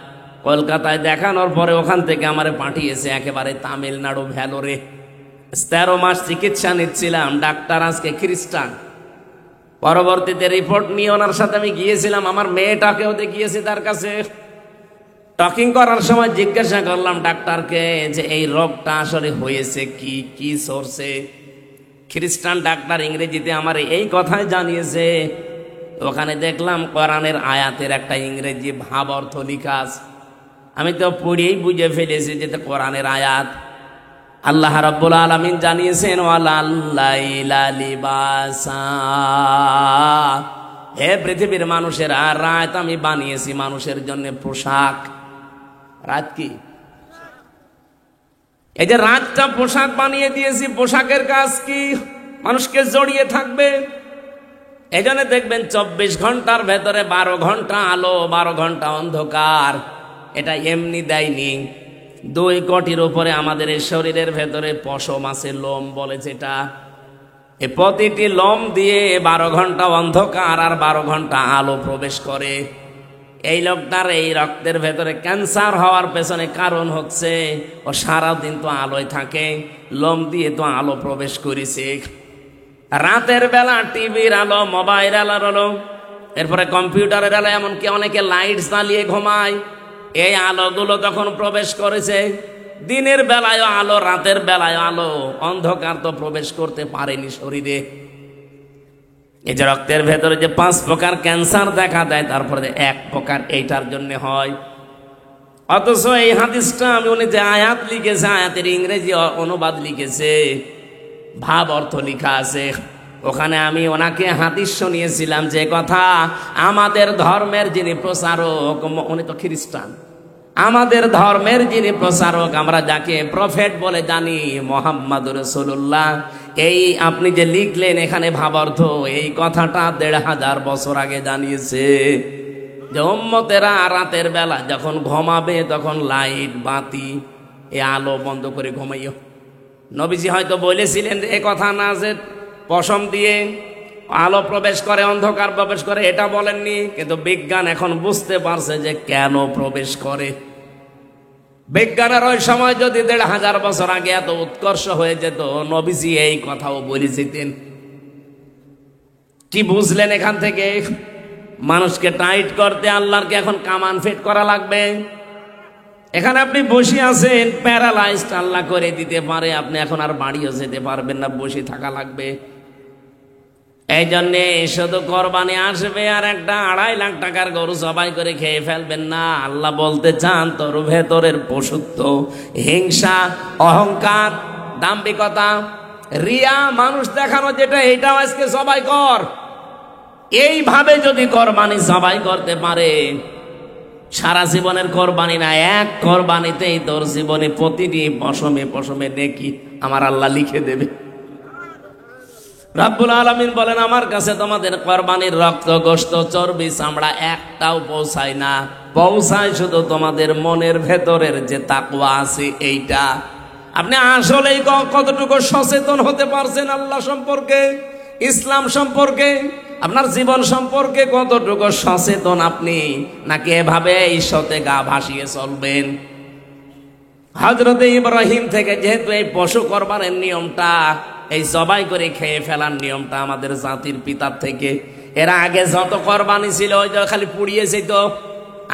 কলকাতায় দেখানোর পরে ওখান থেকে আমারে পাঠিয়েছে একেবারে তামিলনাড়ু ভ্যালোরে। 13 মাস চিকিৎসা নিচ্ছিলাম। ডাক্তার আজকে খ্রিস্টান। পরবর্তীতে রিপোর্ট নিয়ে ওনার সাথে আমি গিয়েছিলাম, আমার মেয়েটাকেও দেখিয়েছি তার কাছে। টকিং করার সময় জিজ্ঞাসা করলাম ডাক্তারকে যে এই রোগটা আসলে হয়েছে কি, কি সোর্সে। খ্রিস্টান ডাক্তার ইংরেজিতে আমার এই কথাই জানিয়েছে। ওখানে দেখলাম কোরআনের আয়াতের একটা ইংরেজি ভাব অর্থ লিখা আছে। আমি তো পড়েই বুঝে ফেলেছি যে কোরআনের আয়াত। আল্লাহ রাব্বুল আলামিন জানিয়েছেন ওয়ালাল্লাইলা লিবাসা, হে পৃথিবীর মানুষের, আর রাত আমি বানিয়েছি মানুষের জন্য পোশাক। রাত কি? এই যে রাতটা পোশাক বানিয়ে দিয়েছি, পোশাকের কাজ কি? মানুষকে জড়িয়ে থাকবে। এই জন্য দেখবেন 24 ঘন্টার ভেতরে 12 ঘন্টা আলো, 12 ঘন্টা অন্ধকার। এটা এমনি দেয়নি। 2 কোটির উপরে আমাদের এই শরীরের ভেতরে পশম আছে, লোম বলে যেটা। এই প্রতিটি লোম দিয়ে 12 ঘন্টা অন্ধকার আর 12 ঘন্টা আলো প্রবেশ করে। এই লোকটার এই রক্তের ভেতরে ক্যান্সার হওয়ার পেছনে কারণ হচ্ছে ও সারাদিন তো আলোয় থাকে, লোম দিয়ে তো আলো প্রবেশ করেছে। রাতের বেলা টিভির আলো, মোবাইল আলো, এরপরে কম্পিউটারের আলো, এমনকি অনেকে লাইট জ্বালিয়ে ঘুমায়। এই আলোগুলো তখন প্রবেশ করেছে। দিনের বেলায় আলো, রাতের বেলায় আলো, অন্ধকার তো প্রবেশ করতে পারেনি শরীরে। এই যে রক্তের ভেতরে যে 5 প্রকার ক্যান্সার দেখা দেয়, তারপরে 1 প্রকার এইটার জন্য হয়। অথচ এই হাদিসটা উনি যে আয়াত লিখেছে, আয়াতের ইংরেজি অনুবাদ লিখেছে, ভাব অর্থ লেখা আছে ওখানে। আমি ওনাকে হাদিস শুনিয়েছিলাম যে কথা, আমাদের ধর্মের যিনি প্রচারক, উনি তো খ্রিস্টান, আমাদের ধর্মের যিনি প্রচারক, আমরা যাকে প্রফেট বলে জানি, মুহাম্মদুর রাসূলুল্লাহ, এই আপনি যে লিখলেন এখানে ভাবার্থ, এই কথাটা 1500 বছর আগে জানিয়েছে যে উম্মতেরা রাতের বেলা যখন ঘুমাবে তখন লাইট বাতি এই আলো বন্ধ করে ঘুমাইও। নবীজি হয়তো বলেছিলেন এ কথা না যে পশম দিয়ে আলো প্রবেশ করে, অন্ধকার প্রবেশ করে, এটা বলেননি। কিন্তু বিজ্ঞান এখন বুঝতে পারছে যে কেন প্রবেশ করে। বিজ্ঞানের ওই সময় যদি 1500 বছর আগে এত উৎকর্ষ হয়ে যেত, নবীজি এই কথাও বলে যেতেন। কি বুঝলেন এখান থেকে? মানুষকে টাইট করতে আল্লাহকে এখন কামান ফিট করা লাগবে। এখানে আপনি বসে আছেন, প্যারালাইজড আল্লাহ করে দিতে পারে, আপনি এখন আর বাড়িও যেতে পারবেন না, বসে থাকা লাগবে। এই জন্যে শুধু কোরবানি আসবে আর একটা 2.5 লাখ টাকার গরু জবাই করে খেয়ে ফেলবেন না। আল্লাহ বলতে চান তোর ভেতরের পশুত্ব, হিংসা, অহংকার, দাম্ভিকতা, রিয়া, মানুষ দেখানো, যেটা এটাও আজকে জবাই কর। এইভাবে যদি কোরবানি জবাই করতে পারে, সারা জীবনের কোরবানি না, এক কোরবানিতেই তোর জীবনে প্রতিটি পশমে পশমে নেকি আমার আল্লাহ লিখে দেবে। রাব্বুল আলামিন বলেন, আমার কাছে তোমাদের কোরবানির রক্ত, গোশত, চর্বি, চামড়া একটাও পৌঁছায় না, পৌঁছায় শুধু তোমাদের মনের ভেতরের যে তাকওয়া আছে এইটা। আপনি আসলেই কতটুকু সচেতন হতে পারছেন আল্লাহ সম্পর্কে, ইসলাম সম্পর্কে, আপনার জীবন সম্পর্কে কতটুকু সচেতন আপনি, নাকি এভাবে ঈশ্বরে গা ভাসিয়ে চলবেন? হযরতে ইব্রাহিম থেকে যেহেতু এই পশু কোরবানির নিয়মটা, এই জবাই করে খেয়ে ফেলার নিয়মটা আমাদের জাতির পিতার থেকে, এর আগে যত কোরবানি ছিল ওই যে খালি পুড়িয়ে যেত,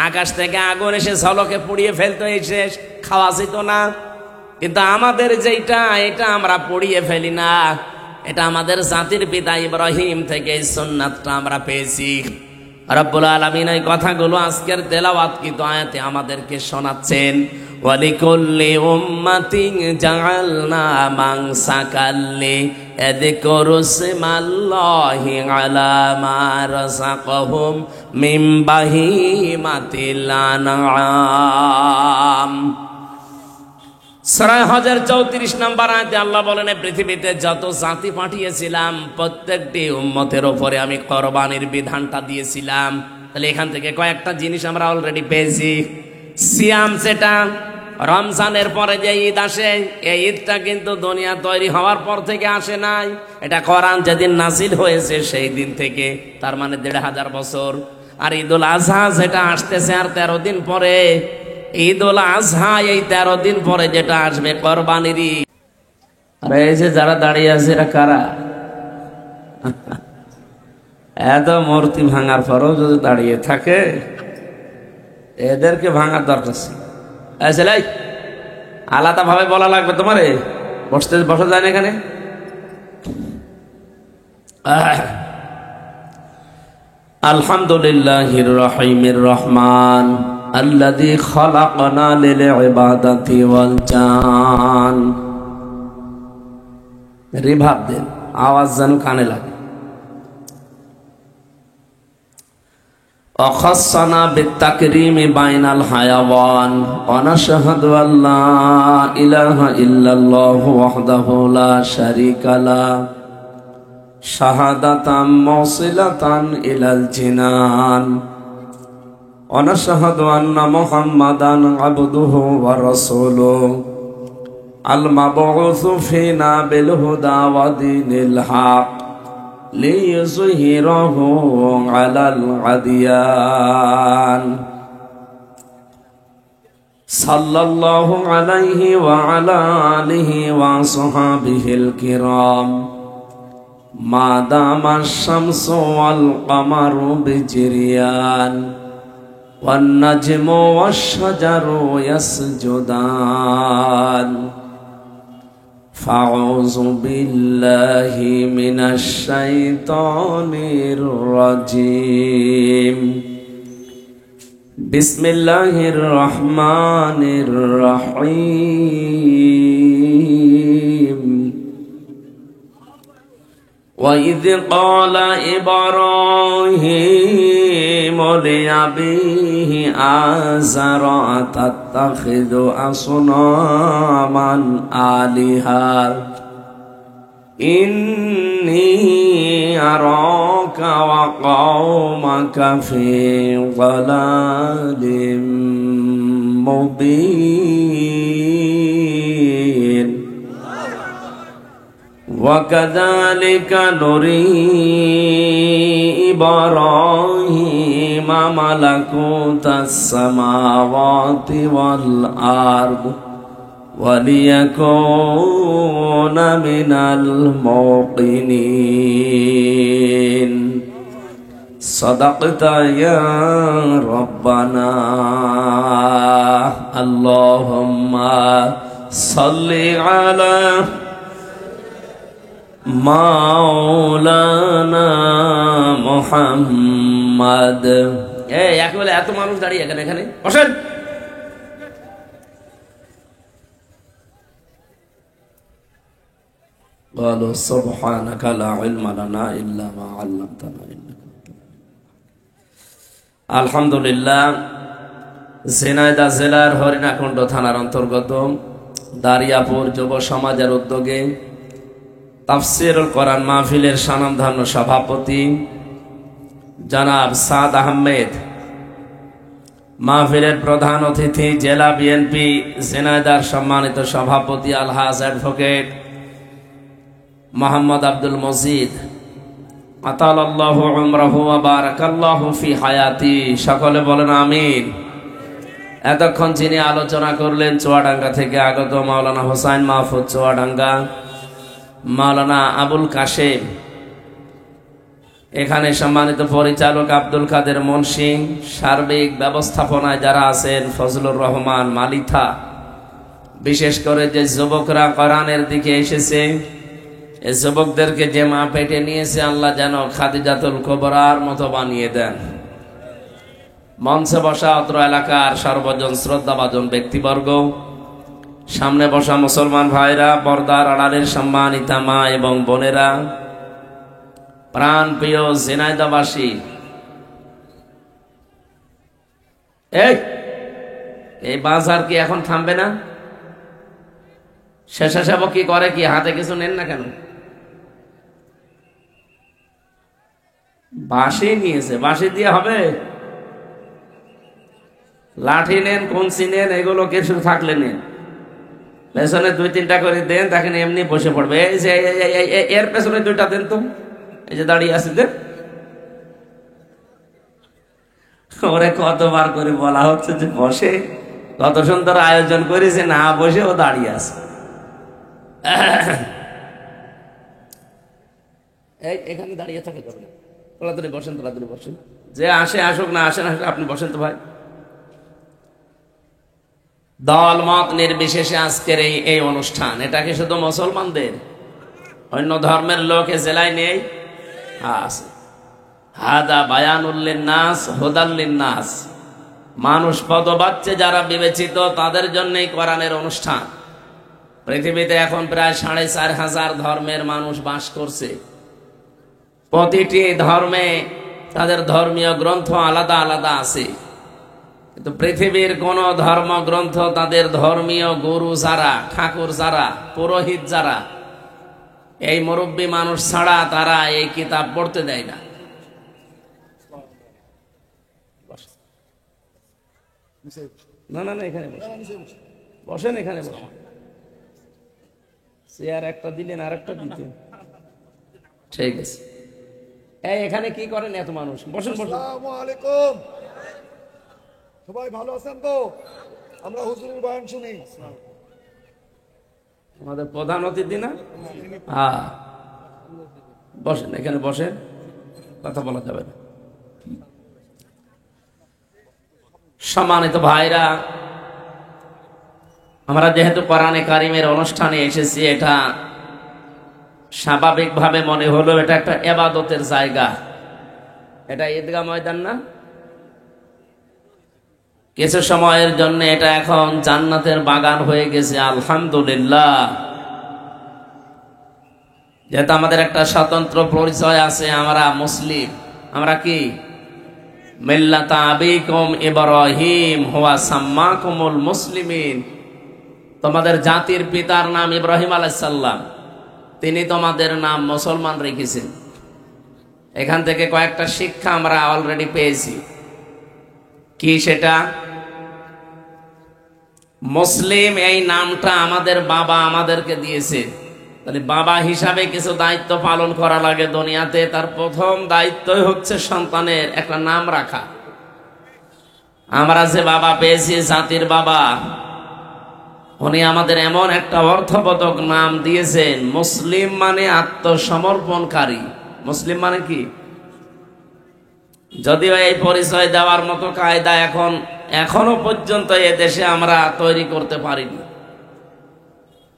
আকাশ থেকে আগুন এসে ঝলকে পুড়িয়ে ফেলতো, এসে খাওয়া যেত না। কিন্তু আমাদের যেটা, এটা আমরা পুড়িয়ে ফেলি না, এটা আমাদের জাতির পিতা ইব্রাহিম থেকে এই সুন্নাতটা আমরা পেয়েছি। রব্বুল আলামিন এই কথাগুলো আজকের তেলাওয়াতকৃত আয়াতে আমাদেরকে শোনাচ্ছেন। ওয়ালিকুল্লি উম্মাতিন জাআলনা মানসাকাল লিয়াযকুরু ইসমাল্লাহি আলা মা রাযাকাহুম মিন বাহিমাতিল আনআম। সূরা হজের 34 নম্বর আয়াতে আল্লাহ বলেন, পৃথিবীতে যত জাতি পাঠিয়েছিলাম প্রত্যেকটি উম্মতের উপরে আমি কোরবানির বিধানটা দিয়েছিলাম। তাহলে এখান থেকে কয়েকটা জিনিস আমরা অলরেডি পেয়েছি। সিয়াম, যেটা রমজানের পরে যে ঈদ আসে, এই ঈদটা কিন্তু দুনিয়া তৈরি হওয়ার পর থেকে আসে নাই, এটা কোরআন যেদিন নাজিল হয়েছে সেই দিন থেকে, তার মানে 1500 বছর। আর ঈদুল আজহা যেটা আসতেছে আর 13 দিন পরে, ঈদুল আজহা এই 13 দিন পরে যেটা আসবে কোরবানির ঈদ। আর এই যে যারা দাঁড়িয়ে আছে এরা কারা? এত মূর্তি ভাঙার পরও যদি দাঁড়িয়ে থাকে, এদেরকে ভাঙার দরকার ছিল। আলাদা ভাবে বলা লাগবে তোমারে, বসা যায় না এখানে। আলহামদুলিল্লাহির রহিমির রহমান আল্লাযী খালাকানা লিল ইবাদাতি ওয়াল জান। রিভাব দেন, আওয়াজ যেন কানে লাগে। অখাসানা বিতাকরিমি বাইনাল হায়াওয়ান ওয়া নাশহাদু আল্লা ইলাহা ইল্লাল্লাহু ওয়াহদাহু লা শারীকা লা শাহাদাতাম মুসিলাতান ইলাল জিনান। ونشهد أن محمدا عبده ورسوله المبعوث فينا بالهدى ودين الحق ليظهره على الأديان صلى الله عليه وعلى آله وصحبه الكرام ما دام الشمس والقمر بجريان والنجم والشجر يسجدان فأعوذ بالله من الشيطان الرجيم بسم الله الرحمن الرحيم وإذ قال إبراهيم لأبيه آزر أتتخذ أصناما آلهة إني أراك وقومك في ضلال مبين وكذلك نري إبراهيم ملكوت السماوات والأرض وليكون من الموقنين صدقت يا ربنا اللهم صل على মাওলানা মুহাম্মদ। একেবারে এত মানুষ দাঁড়িয়ে এখানে বসেন। قالوا سبحانك لا علم لنا إلا ما علمتنا إنك আলহামদুলিল্লাহ। ঝিনাইদহ জেলার হরিণাকুণ্ড থানার অন্তর্গত দারিয়াপুর যুব সমাজের উদ্যোগে তাফসীরুল কোরআন মাহফিলের স্বনামধন্য সভাপতি জনাব সাদ আহমেদ, মাহফিলের প্রধান অতিথি জেলা বিএনপি ঝিনাইদহ সম্মানিত সভাপতি আলহাজ অ্যাডভোকেট মোহাম্মদ আব্দুল মজিদ আতালাল্লাহু উমরাহু ওয়া বারাকাল্লাহু ফি হায়াতি, সকলে বলেন আমিন। এতক্ষণ যিনি আলোচনা করলেন চুয়াডাঙ্গা থেকে আগত মাওলানা হোসাইন মাহফুজ চুয়াডাঙ্গা, মাওলানা আবুল কাশেম, এখানে সম্মানিত পরিচালক আব্দুল কাদের মুন্সি, সার্বিক ব্যবস্থাপনায় যারা আছেন ফজলুর রহমান মালিথা, বিশেষ করে যে যুবকরা কোরআনের দিকে এসেছে এই যুবকদেরকে যে মা পেটে নিয়েছে আল্লাহ যেন খাদিজাতুল কুবরার মতো বানিয়ে দেন। মঞ্চে বসা অত্র এলাকার সর্বজন শ্রদ্ধাভাজন ব্যক্তিবর্গ, সামনে বসা মুসলমান ভাইরা, পর্দার আড়ালের সম্মানিতা মা এবং বোনেরা, প্রাণ প্রিয় ঝিনাইদহবাসী, এই বাজার কি এখন থামবে না? স্বেচ্ছাসেবক কি করে কি হাতে কিছু নেন না কেন? বাঁশি নিয়েছে, বাঁশি দিয়ে হবে? লাঠি নেন, কঞ্চি নেন, এগুলো কিছু থাকলে নেন, পেছনে 2-3টা করে দেন, দেখেন এমনি বসে পড়বে। এই যে এর পেছনে 2টা দেন তো, এই যে দাঁড়িয়ে আছে দেন। ওরে কতবার করে বলা হচ্ছে যে বসে, কত সুন্দর আয়োজন করেছে, না বসে ও দাঁড়িয়ে আছে। এখানে দাঁড়িয়ে থাকে যাবে না, তাড়াতাড়ি বসেন, তাড়াতাড়ি বসেন। যে আসে আসুক, না আসে না আসুক, আপনি বসেন তো ভাই। দল মত নির্বিশেষে আজকের এই অনুষ্ঠান, এটা কি শুধু মুসলমানদের? অন্য ধর্মের লোক এ জেলায় নেই? আছে। হাদা বায়ানুল লিন্নাস হুদাল লিন্নাস, মানুষ পদবাচ্চে যারা বিবেচিত তাদের জন্যই কোরআনের অনুষ্ঠান। পৃথিবীতে এখন প্রায় 4,500 ধর্মের মানুষ বাস করছে। প্রতিটি ধর্মে তাদের ধর্মীয় গ্রন্থ আলাদা আলাদা আছে, কিন্তু পৃথিবীর কোন ধর্মগ্রন্থ তাদের ধর্মীয় গুরু যারা, ঠাকুর যারা, পুরোহিত যারা, এই মুরব্বী মানুষ ছাড়া তারা এই কিতাব পড়তে দেয় না। না না না, এখানে বসেন, এখানে বসেন। চেয়ার একটা দিলেন, আর একটা দিতেন। ঠিক আছে, এই এখানে কি করেন এত মানুষ? বসেন বসেন। আসসালামু আলাইকুম, সবাই ভালো আছেন তো? আমরা হুজুরের বয়ান শুনি। আমাদের প্রধান অতিথি না? হ্যাঁ, বসেন, এখানে বসেন, কথা বলা যাবে না। সম্মানিত ভাইরা, আমরা যেহেতু কোরআনে কারিমের অনুষ্ঠানে এসেছি, এটা স্বাভাবিকভাবে মনে হলো এটা একটা ইবাদতের জায়গা। এটা ঈদগাহ ময়দান না? কিছু সময়ের জন্য এটা এখন জান্নাতের বাগান হয়ে গেছে, আলহামদুলিল্লাহ। যেহেতু আমাদের একটা স্বতন্ত্র পরিচয় আছে, আমরা মুসলিম। আমরা কি? মিল্লাতা আবিকুম ইব্রাহিম হুয়া সাম্মাকুমুল মুসলিমিন। তোমাদের জাতির পিতার নাম ইব্রাহিম আলাইহিস সালাম, তিনি তোমাদের নাম মুসলমান রেখেছেন। এখান থেকে কয়েকটা শিক্ষা আমরা অলরেডি পেয়েছি। কি সেটা? মুসলিম এই নামটা আমাদের বাবা আমাদেরকে দিয়েছে। তাহলে বাবা হিসাবে কিছু দায়িত্ব পালন করা লাগে দুনিয়াতে। তার প্রথম দায়িত্বই হচ্ছে সন্তানের একটা নাম রাখা। আমরা যে বাবা পেয়েছি, জাতির বাবা, উনি আমাদের এমন একটা অর্থবোধক নাম দিয়েছেন, মুসলিম মানে আত্মসমর্পণকারী। মুসলিম মানে কি? যদিও এই পরিচয় দেওয়ার মতো কায়দা এখনো পর্যন্ত এ দেশে আমরা তৈরি করতে পারিনি।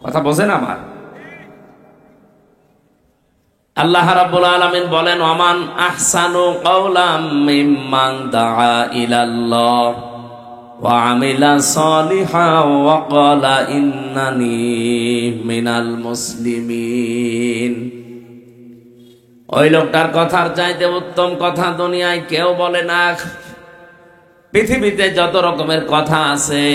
কথা বোঝেন আমার? আল্লাহ রাব্বুল আলামিন বলেন, ওমান আহসানু কাওলাম মিম্মান দাআ ইলাল্লাহ ওয়া আমিলা সালিহান ওয়া ক্বালা ইন্নানি মিনাল মুসলিমিন। ওই লোকটার কথার চাইতে উত্তম কথা দুনিয়ায় কেউ বলে না। পৃথিবীতে যত রকমের কথা আছে,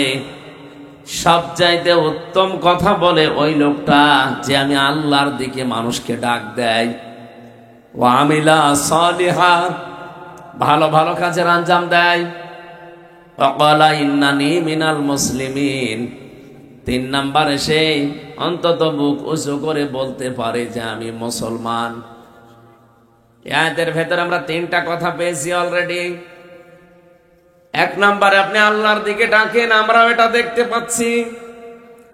সব চাইতে উত্তম কথা বলে ওই লোকটা যে আমি আল্লাহর দিকে মানুষকে ডাক দেয়। ওয়া আমিলা সালিহান, ভালো ভালো কাজের আঞ্জাম দেয়। ওয়া ক্বালা ইন্নানি মিনাল মুসলিমিন, 3 নম্বরে সে অন্তত বুক উঁচু করে বলতে পারে যে আমি মুসলমান। আয়াতের ভেতরে আমরা 3টা কথা পেয়েছি অলরেডি। 1 নম্বরে আপনি আল্লাহর দিকে ডাকেন, আমরাও এটা দেখতে পাচ্ছি।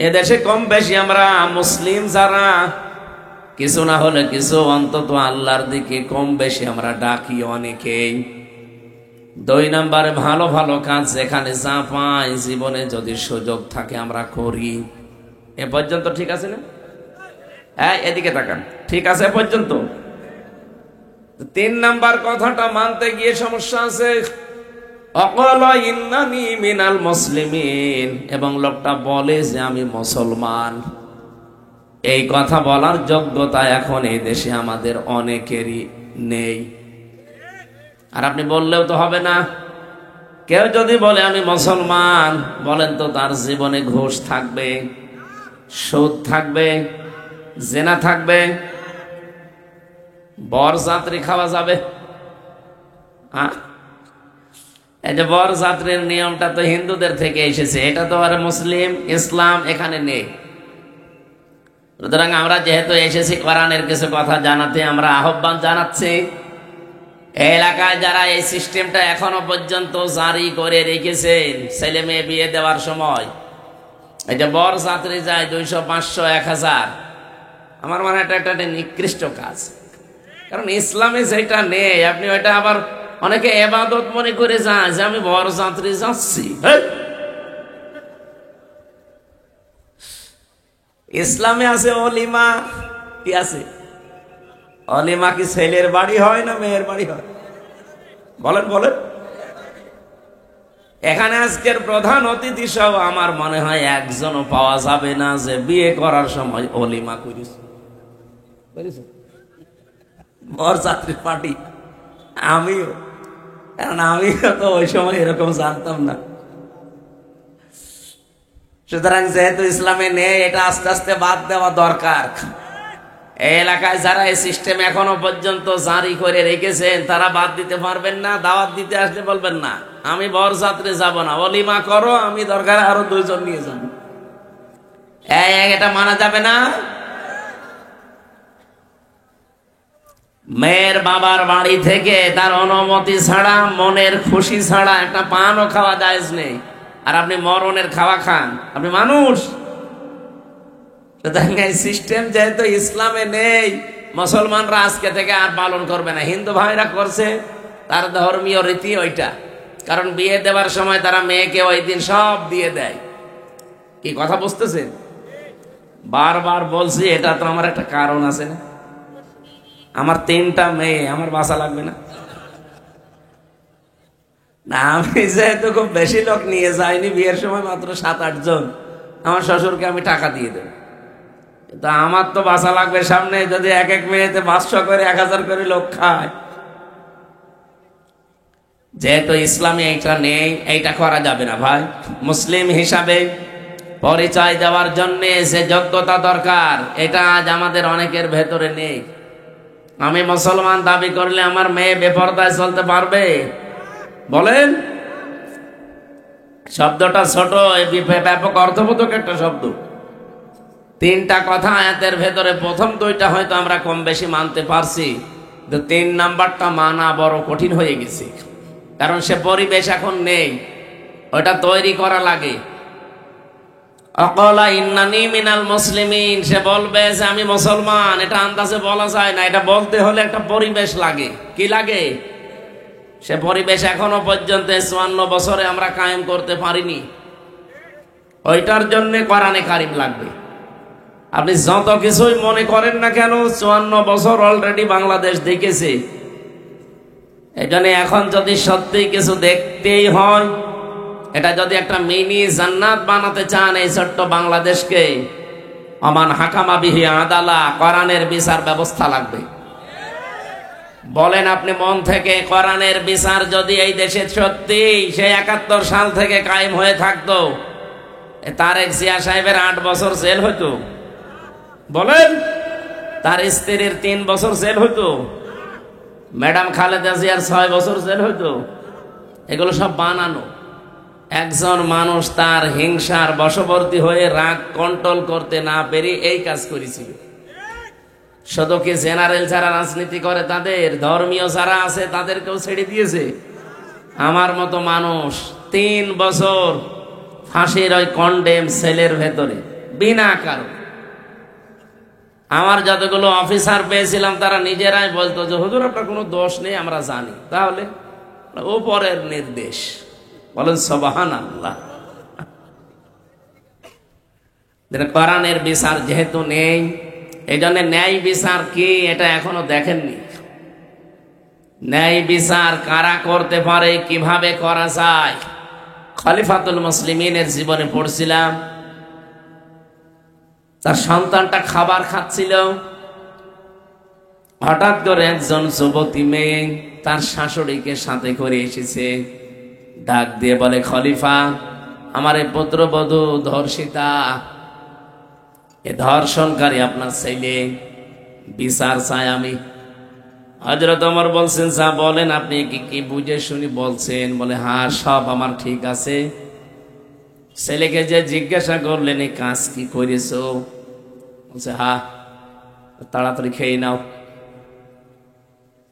এদেশে কম বেশি আমরা মুসলিম যারা, কিছু না হলে কিছু অন্তত আল্লাহর দিকে কম বেশি আমরা ডাকি অনেকেই। 2 নম্বরে ভালো ভালো কাজ যেখানে যা পাই জীবনে যদি সুযোগ থাকে আমরা করি। এ পর্যন্ত ঠিক আছে না? হ্যাঁ, এদিকে তাকান, ঠিক আছে এ পর্যন্ত? 3 নাম্বার কথাটা মানতে গিয়ে সমস্যা আছে। অকলা ইন্নানি মিনাল মুসলিমিন, এবং লোকটা বলে যে আমি মুসলমান। এই কথা বলার যোগ্যতা এখন এই দেশে আমাদের অনেকেরই নেই। আর আপনি বললেও তো হবে না। কেউ যদি বলে আমি মুসলমান, বলেন তো তার জীবনে ঘুষ থাকবে, সুদ থাকবে, জেনা থাকবে, বরযাত্রী খাওয়া যাবে? এই যে বরযাত্রীর নিয়মটা তো হিন্দুদের থেকে এসেছে, এটা তো আর মুসলিম ইসলাম এখানে নেই। সুতরাং আমরা যেহেতু এসেছি কোরআনের কিছু কথা জানাতে, আমরা আহ্বান জানাচ্ছি এই এলাকায় যারা এই সিস্টেমটা এখনো পর্যন্ত জারি করে রেখেছেন, ছেলে মেয়ে বিয়ে দেওয়ার সময় এই যে বরযাত্রী যায় 200, 500, 1000, আমার মনে হয় এটা একটা নিকৃষ্ট কাজ। কারণ ইসলামে যেটা নেই, আপনি ওইটা আবার অনেকে ইবাদত মনে করে যায় যে আমি বরযাত্রী যাচ্ছি। ইসলামে আছে অলিমা। কি আছে? অলিমা কি ছেলের বাড়ি হয় না মেয়ের বাড়ি হয়? বলেন বলেন। এখানে আজকের প্রধান অতিথি সহ আমার মনে হয় একজনও পাওয়া যাবে না যে বিয়ে করার সময় অলিমা করিস। বরযাত্রী পার্টি আমিও, কারণ আমিও তো ওই সময় এরকম জানতাম না। সুতরাং যেহেতু ইসলামে নেই, এটা আস্তে আস্তে বাদ দেওয়া দরকার। এই এলাকায় যারা এই সিস্টেম এখনো পর্যন্ত জারি করে রেখেছেন তারা বাদ দিতে পারবেন না। দাওয়াত দিতে আসলে বলবেন না আমি বরযাত্রে যাব না, অলিমা করো, আমি দরকার আরো 2 জন নিয়ে যাব। এটা মানা যাবে না। মেয়ের বাবার বাড়ি থেকে তার অনুমতি ছাড়া, মনের খুশি ছাড়া একটা পানও খাওয়া জায়েজ নেই। আর আপনি মরণের খাওয়া খান, আপনি মানুষ। সিস্টেম যেহেতু ইসলামে নেই, মুসলমানরা আজকে থেকে আর পালন করবে না। হিন্দু ভাইরা করছে, তার ধর্মীয় রীতি ওইটা। কারণ বিয়ে দেওয়ার সময় তারা মেয়েকে ওই দিন সব দিয়ে দেয়। কি কথা বুঝতেছেন? বারবার বলছি, এটা তো আমার একটা কারণ আছে না। আমার 3টা মেয়ে, আমার বাসা লাগবে না? না, আমি যেহেতু খুব বেশি লোক নিয়ে যাইনি, বিয়ের সময় মাত্র 7-8 জন, আমার শ্বশুরকে আমি টাকা দিয়ে দেব। কিন্তু আমার তো বাসা লাগবে সামনে, যদি এক এক মেয়েতে 500 করে 1000 করে লোক খায়। যেহেতু ইসলামে এইটা নেই, এইটা করা যাবে না ভাই। মুসলিম হিসাবে পরিচয় দেওয়ার জন্য যে যোগ্যতা দরকার, এটা আজ আমাদের অনেকের ভেতরে নেই। আমি মুসলমান দাবি করলে আমার মেয়ে বেপরদায় চলতে পারবে? বলেন। শব্দটা ছোট, ব্যাপক অর্থবোধক একটা শব্দ। 3টা কথা আয়াতের ভেতরে, প্রথম 2টা হয়তো আমরা কম বেশি মানতে পারছি, 3 নাম্বারটা মানা বড় কঠিন হয়ে গেছে। কারণ সে পরিবেশ এখন নেই, ওটা তৈরি করা লাগে। অকলা ইন্নানি মিনাল মুসলিমিন, সে বলবে যে আমি মুসলমান, এটা আন্দাজে বলা যায় না। এটা বলতে হলে একটা পরিবেশ লাগে। কি লাগে? সে পরিবেশ এখনো পর্যন্ত 54 বছরে আমরা কায়েম করতে পারিনি। ওইটার জন্য কোরআনে কারিম লাগবে। আপনি যত কিছুই মনে করেন না কেন, 54 বছর অলরেডি বাংলাদেশ দেখেছে। এই জন্য এখন যদি সত্যি কিছু দেখতেই হয়, এটা যদি একটা মিনি জান্নাত বানাতে চান এই ছোট্ট বাংলাদেশকে, আমান হাকামা বিহি আদালা, কোরআনের বিচার ব্যবস্থা লাগবে। বলেন আপনি মন থেকে, কোরআনের বিচার যদি এই দেশে সত্যি সেই 71 সাল থেকে কায়েম হয়ে থাকতো, তারেক জিয়া সাহেবের 8 বছর জেল হইতো? বলেন। তার স্ত্রীর 3 বছর জেল হইতো? ম্যাডাম খালেদা জিয়ার 6 বছর জেল হইতো? এগুলো সব বানানো। একজন মানুষ তার হিংসার বশবর্তী হয়ে রাগ কন্ট্রোল করতে না পেরে এই কাজ করেছিল। শুধু কি জেনারেল যারা রাজনীতি করে তাদের, ধর্মীয় যারা আছে তাদেরকেও ছেড়ে দিয়েছে। আমার মতো মানুষ 3 বছর ফাঁসির ওই কন্ডেম সেলের ভেতরে বিনা কারণ। আমার যতগুলো অফিসার পেয়েছিলাম তারা নিজেরাই বলতো যে হুজুর আপনার কোনো দোষ নেই, আমরা জানি। তাহলে উপরের নির্দেশ। বলেন সুবহানাল্লাহ। কোরআনের বিচার যেহেতু নেই, এই জন্য ন্যায় বিচার কি এটা এখনো দেখেননি। ন্যায় বিচার কারা করতে পারে, কিভাবে করা যায়। খলিফাতুল মুসলিমিনের জীবনে পড়ছিলাম, তার সন্তানটা খাবার খাচ্ছিল, হঠাৎ করে একজন যুবতী মেয়ে তার শাশুড়িকে সাথে করে এসেছে। ডাক দিয়ে বলে, খলিফা, আমার এই পুত্রবধূ ধর্ষিতা, এ ধর্ষণকারী আপনার ছেলে, বিচার চাই আমি। হযরত ওমর বলছেন, যা বলেন আপনি কি বুঝে শুনি বলছেন? বলে, হ্যাঁ সব আমার ঠিক আছে। ছেলেকে যে জিজ্ঞাসা করলেন এই কাজ কি করেছো, বলছে হ্যাঁ। তাড়াতাড়ি খেয়ে নাও।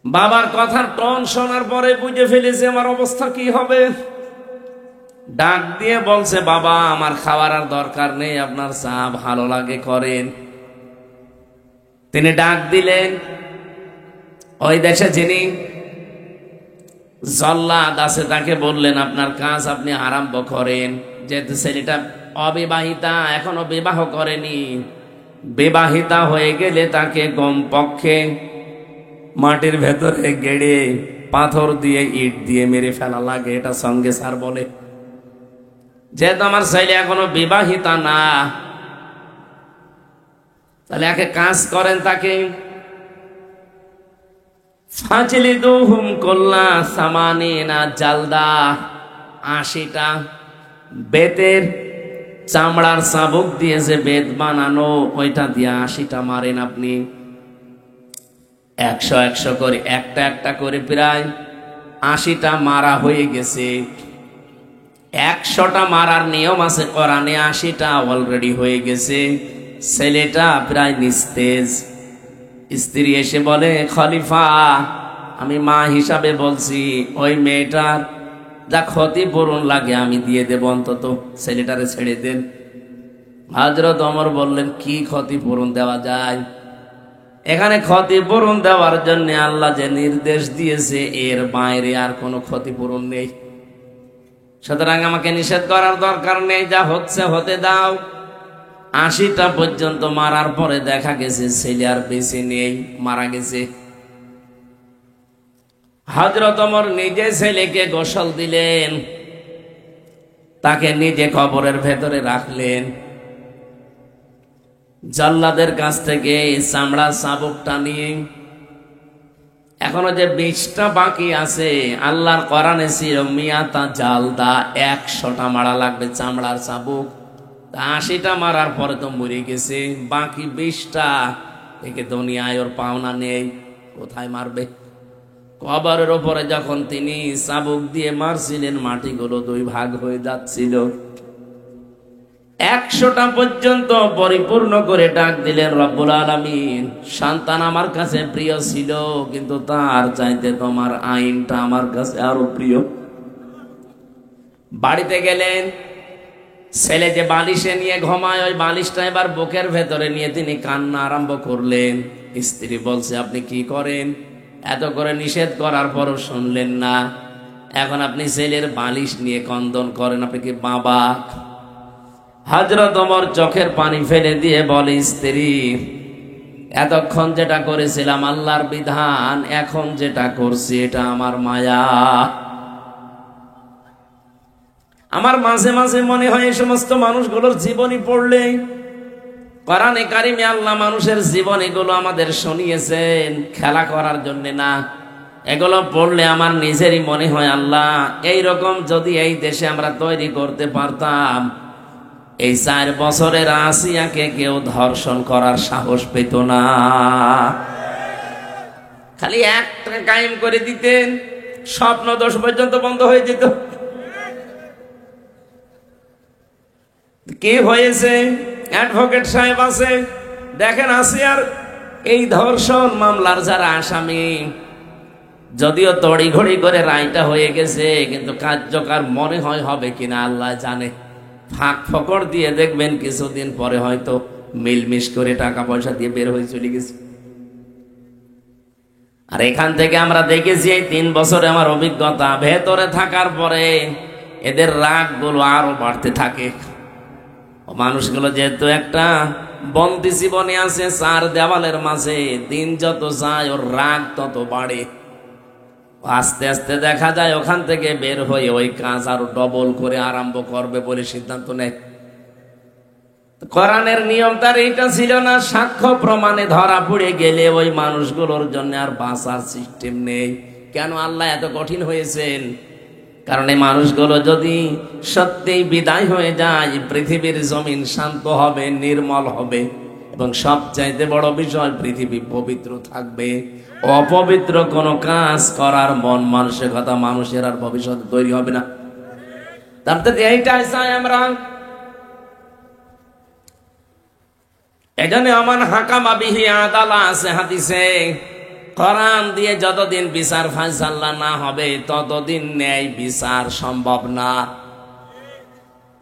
বাবার কথার টন শোনার পরে বুঝে ফেলেছে আমার অবস্থা কি হবে। ডাক দিয়ে বলছে, বাবা আমার খাওয়ার আর দরকার নেই, আপনার চা ভালো লাগে করেন। তিনি ডাক দিলেন, ওই দেশে যিনি জল্লাদ আছে তাকে বললেন, আপনার কাজ আপনি আরম্ভ করেন। যেহেতু ছেলেটা অবিবাহিতা, এখনো বিবাহ করেনি, বিবাহিতা হয়ে গেলে তাকে কমপক্ষে মাটির ভেতরে গেড়ে পাথর দিয়ে ইট দিয়ে মেরে ফেলা লাগে, এটা সঙ্গে স্যার বলে। যেহেতু আমার ছেলে এখনো বিবাহিতা না, তাহলে একে কাজ করেন, তাকে ফাজলিদুহুম কুল্লা সামানিনা জালদা, 80টা বেতের চামড়ার চাবুক দিয়ে যে বেত বানানো, ওইটা দিয়ে 80টা মারেন আপনি। একশো একশো করে একটা একটা করে প্রায় 80টা মারা হয়ে গেছে। 100টা মারার নিয়ম আছে কোরআনে, 80টা অলরেডি হয়ে গেছে। ছেলেটা প্রায় নিস্তেজ। স্ত্রী এসে বলে, খলিফা আমি মা হিসাবে বলছি ওই মেয়েটার যা ক্ষতিপূরণ লাগে আমি দিয়ে দেব, অন্তত ছেলেটারে ছেড়ে দেন। হযরত ওমর বললেন, কি ক্ষতিপূরণ দেওয়া যায়? এখানে ক্ষতিপূরণ দেওয়ার জন্য আল্লাহ যে নির্দেশ দিয়েছে এর বাইরে আর কোনো ক্ষতিপূরণ নেই, সুতরাং আমাকে নিষেধ করার দরকার নেই, যা হচ্ছে হতে দাও। 80টা পর্যন্ত মারার পরে দেখা গেছে ছেলে আর বেঁচে নেই, মারা গেছে। হযরত ওমর নিজে ছেলেকে গোসল দিলেন, তাকে নিজে কবরের ভেতরে রাখলেন। জল্লাদের কাছ থেকে চামড়ার চাবুকটা নিয়ে, এখনো যে 20টা বাকি আছে, আল্লাহর কোরআনে ছিল মিয়াতা জালদা, 100টা মারা লাগবে চামড়ার চাবুক। 80টা মারার পরে তো মরে গেছে, বাকি 20টা থেকে দুনিয়ায় ওর পাওনা নেই, কোথায় মারবে? কবরের ওপরে যখন তিনি চাবুক দিয়ে মারছিলেন, মাটিগুলো 2 ভাগ হয়ে যাচ্ছিল। 100টা পর্যন্ত পরিপূর্ণ করে ডাক দিলেন, রব্বুল আলামিন সন্তান আমার কাছে প্রিয় ছিল, কিন্তু তার চাইতে তোমার আইনটা আমার কাছে আরো প্রিয়। বাড়িতে গেলেন, ছেলে যে বালিশে নিয়ে ঘুমায় ওই বালিশটা এবার বুকের ভেতরে নিয়ে তিনি কান্না আরম্ভ করলেন। স্ত্রী বলছে, আপনি কি করেন? এত করে নিষেধ করার পরও শুনলেন না, এখন আপনি ছেলের বালিশ নিয়ে কন্দন করেন, আপনি কি বাবা? হযরত ওমর চোখের পানি ফেলে দিয়ে বলে, স্ত্রী এতক্ষণ যেটা করেছিলাম আল্লাহর বিধান, এখন যেটা করছি এটা আমার মায়া। আমার মাঝে মাঝে মনে হয় এই সমস্ত মানুষগুলোর জীবনী পড়লে, কোরআনে কারিমে আল্লাহ মানুষের জীবন এগুলো আমাদের শুনিয়েছেন খেলা করার জন্য না। এগুলো পড়লে আমার নিজেরই মনে হয়, আল্লাহ এইরকম যদি এই দেশে আমরা তৈরি করতে পারতাম, এই 4 বছরের আসিয়াকে কেউ ধর্ষণ করার সাহস পেত না। খালি একটা কায়েম করে দিতেন, স্বপ্ন দোষ পর্যন্ত বন্ধ হয়ে যেত। কি হয়েছে? অ্যাডভোকেট সাহেব আছে, দেখেন আসিয়ার এই ধর্ষণ মামলার যারা আসামি, যদিও তড়িঘড়ি করে রায়টা হয়ে গেছে, কিন্তু কার্যকর মনে হয় হবে কিনা আল্লাহ জানে। ফাঁক ফকর দিয়ে দেখবেন কিছুদিন পরে হয়তো মিলমিশ করে টাকা পয়সা দিয়ে বের হয়ে চলে গেছে। আর এখান থেকে আমরা দেখেছি এই 3 বছরে আমার অভিজ্ঞতা, ভেতরে থাকার পরে এদের রাগ গুলো আরো বাড়তে থাকে। মানুষগুলো যেহেতু একটা বন্দি জীবনে আছে 4 দেওয়ালের মাঝে, দিন যত যায় ওর রাগ তত বাড়ে। আস্তে আস্তে দেখা যায় ওখান থেকে বের হয়ে ওই কাজ আরো ডবল করে আরম্ভ করবে বলে সিদ্ধান্ত নেয়। কোরআনের নিয়ম তার এটা ছিল না, সাক্ষ্য প্রমাণে ধরা পড়ে গেলে ওই মানুষগুলোর জন্য আর বাঁচার সিস্টেম নেই। কেন আল্লাহ এত কঠিন হয়েছেন? কারণ এই মানুষগুলো যদি সত্যিই বিদায় হয়ে যায়, পৃথিবীর জমিন শান্ত হবে, নির্মল হবে, এবং সবচাইতে বড় বিষয় পৃথিবী পবিত্র থাকবে। অপবিত্র কোনো কাজ করার মন মানসিকতা মানুষের আর ভবিষ্যতে তৈরি হবে না। তারপর এইটাই চাই আমরা। এজন্য আমান হাকামা বিহি আদালা আছে হাদিসে, কোরআন দিয়ে যতদিন বিচার ফায়সালা না হবে ততদিন ন্যায় বিচার সম্ভব না।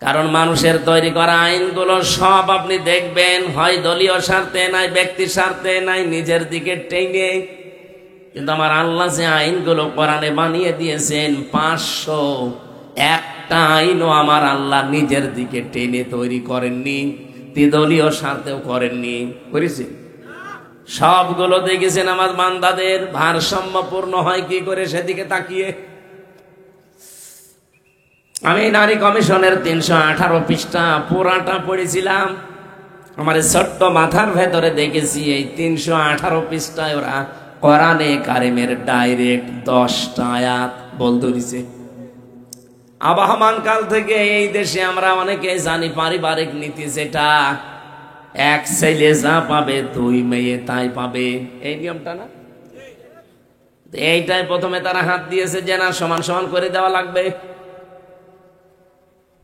কারণ মানুষের তৈরি করা আইনগুলো সব আপনি দেখবেন হয় দলীয় স্বার্থে, নাই ব্যক্তির স্বার্থে, নাই নিজের দিকে টেনে। কিন্তু আমার আল্লাহ যে আইনগুলো কোরআনে বানিয়ে দিয়েছেন 500, একটা আইনও আমার আল্লাহ নিজের দিকে টেনে তৈরি করেননি, দলীয় স্বার্থেও করেননি। করেছি সবগুলো দেখেছেন আমার বান্দাদের ভারসাম্যপূর্ণ হয় কি করে সেদিকে তাকিয়ে। আমি নারী কমিশনের 318 পৃষ্ঠা পুরাটা পড়েছিলাম, আমার ছোট্ট মাথার ভেতরে দেখেছি এই 318 পৃষ্ঠায় ওরা কোরআনে কারিমের ডাইরেক্ট 10টা আয়াত বলতে দিছে। আবহমান কাল থেকে এই দেশে আমরা অনেকে জানি পারিবারিক নীতি, যেটা 1 ছেলে যা পাবে 2 মেয়ে তাই পাবে, এই নিয়মটা না। এইটাই প্রথমে তারা হাত দিয়েছে যে না সমান সমান করে দেওয়া লাগবে।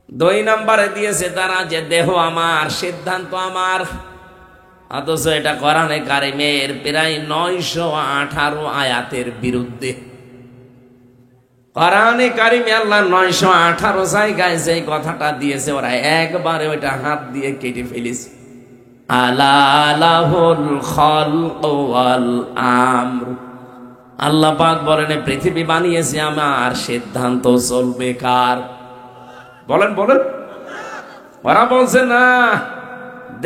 2 নম্বরে দিয়েছে তারা যে দেহ আমার, সিদ্ধান্ত আমার। অথচ এটা কোরআনে কারিমের প্রায় 918 আয়াতের বিরুদ্ধে। কোরআনে কারিমে আল্লাহ 918 জায়গায় যে কথাটা দিয়েছে, ওরা একবারে ওইটা হাত দিয়ে কেটে ফেলেছে। আলা লাহুল খালকু ওয়াল আমর। আল্লাহ পাক বলেন পৃথিবী বানিয়েছে আমার, সিদ্ধান্ত চলবে কার? বলেন বলেন। ওরা বলছে না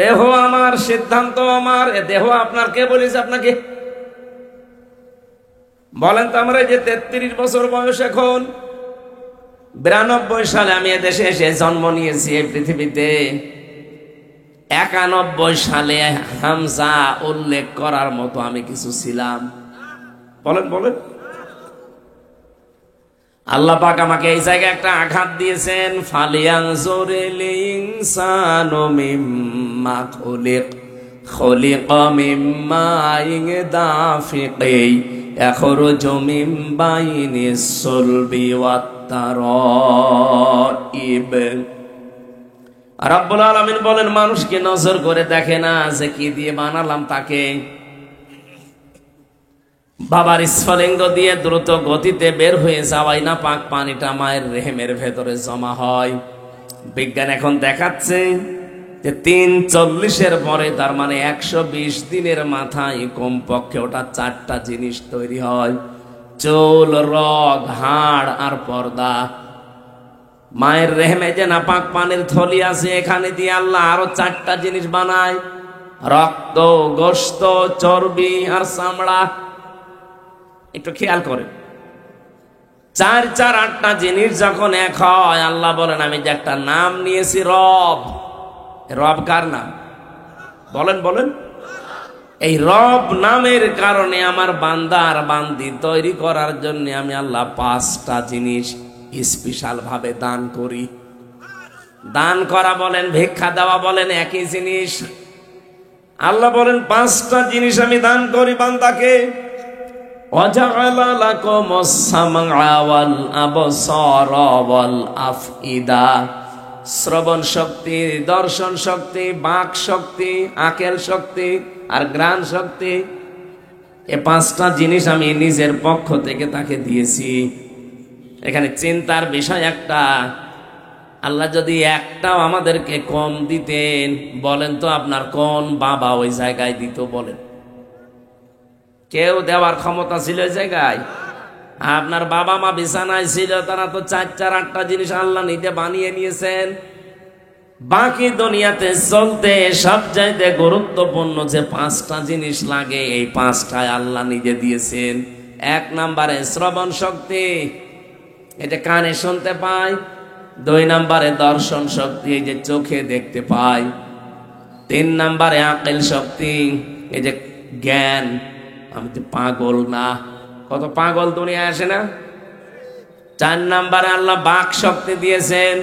দেহ আমার, সিদ্ধান্ত আমার। এ দেহ আপনার কে বলেছে আপনাকে? বলেন তো। আমরা যে 33 বছর বয়স, এখন 92 সালে আমি এদেশে এসে জন্ম নিয়েছি এই পৃথিবীতে। 91 সালে হামজা উল্লেখ করার মতো আমি কিছু ছিলাম। বলেন বলেন। আল্লাহ পাক আমাকে এই জায়গায় একটা আঘাত দিয়েছেন। ফালিয়ানজুরিল ইনসানু মিম্মা খুলিকা মিম্মা দাফিকি ইয়াখরুজু মিন বাইনিস সুলবি ওয়াত তারাইব। রব্বুল আলামিন বলেন মানুষকে নজর করে দেখে না যে কি দিয়ে বানালাম তাকে। বাবার স্ফলিঙ্গ দিয়ে দ্রুত গতিতে বের হয়ে যাওয়াই না পাক পানিটা মায়ের রেহেমের ভেতরে জমা হয়। বিজ্ঞান এখন দেখাচ্ছে যে 340-এর পরে, তার মানে 120 দিনের মাথায় কমপক্ষে ওটা 4টা জিনিস তৈরি হয়: চুল, রগ, হাড় আর পর্দা। মায়ের রেহেমে যে নাপাক পানির থলি আছে, এখানে দিয়ে আল্লাহ আরো 4টা জিনিস বানায়: রক্ত, গোশত, চর্বি আর চামড়া। একটু খেয়াল করে, 4 4 8টা জিনিস যখন এক হয়, আল্লাহ বলেন আমি যে একটা নাম নিয়েছি রব। রব কার নাম? বলেন বলেন। এই রব নামের কারণে আমার বান্দা আর বান্দি তৈরি করার জন্য আমি আল্লাহ 5টা জিনিস স্পেশাল ভাবে দান করি। দান করা বলেন, ভিক্ষা দেওয়া বলেন, একই জিনিস। আল্লাহ বলেন 5টা জিনিস আমি দান করি বান্দাকে। ওয়াজআলা লাকুমুস সামআ ওয়াল আবসারা ওয়াল আফইদা। শ্রবণ শক্তি, দর্শন শক্তি, বাক শক্তি, আকেল শক্তি আর ঘ্রাণ শক্তি। এই 5টা জিনিস আমি নিজের পক্ষ থেকে তাকে দিয়েছি। এখানে চিন্তার বিষয় একটা, আল্লাহ যদি একটাও আমাদেরকে কম দিতেন, বলেন তো আপনার কোন বাবা ওই জায়গায় দিত? বলেন, কেউ দেওয়ার ক্ষমতা ছিল ওই জায়গায়? আপনার বাবা মা বিছানায় ছিল, তারা তো 4 4 8টা জিনিস আল্লাহ নিজে বানিয়ে নিয়েছেন। বাকি দুনিয়াতে চলতে সবচাইতে গুরুত্বপূর্ণ যে 5টা জিনিস লাগে, এই 5টায় আল্লাহ নিজে দিয়েছেন। 1 নম্বরে শ্রবণ শক্তি, এটা কানে শুনতে পায়। 2 নম্বরে দর্শন শক্তি, এই যে চোখে দেখতে পায়। 3 নম্বরে আকেল শক্তি, এই যে জ্ঞান। আমি তো পাগল না, কত পাগল দুনিয়ায় আসে না। 4 নম্বরে আল্লাহ বাক শক্তি দিয়েছেন,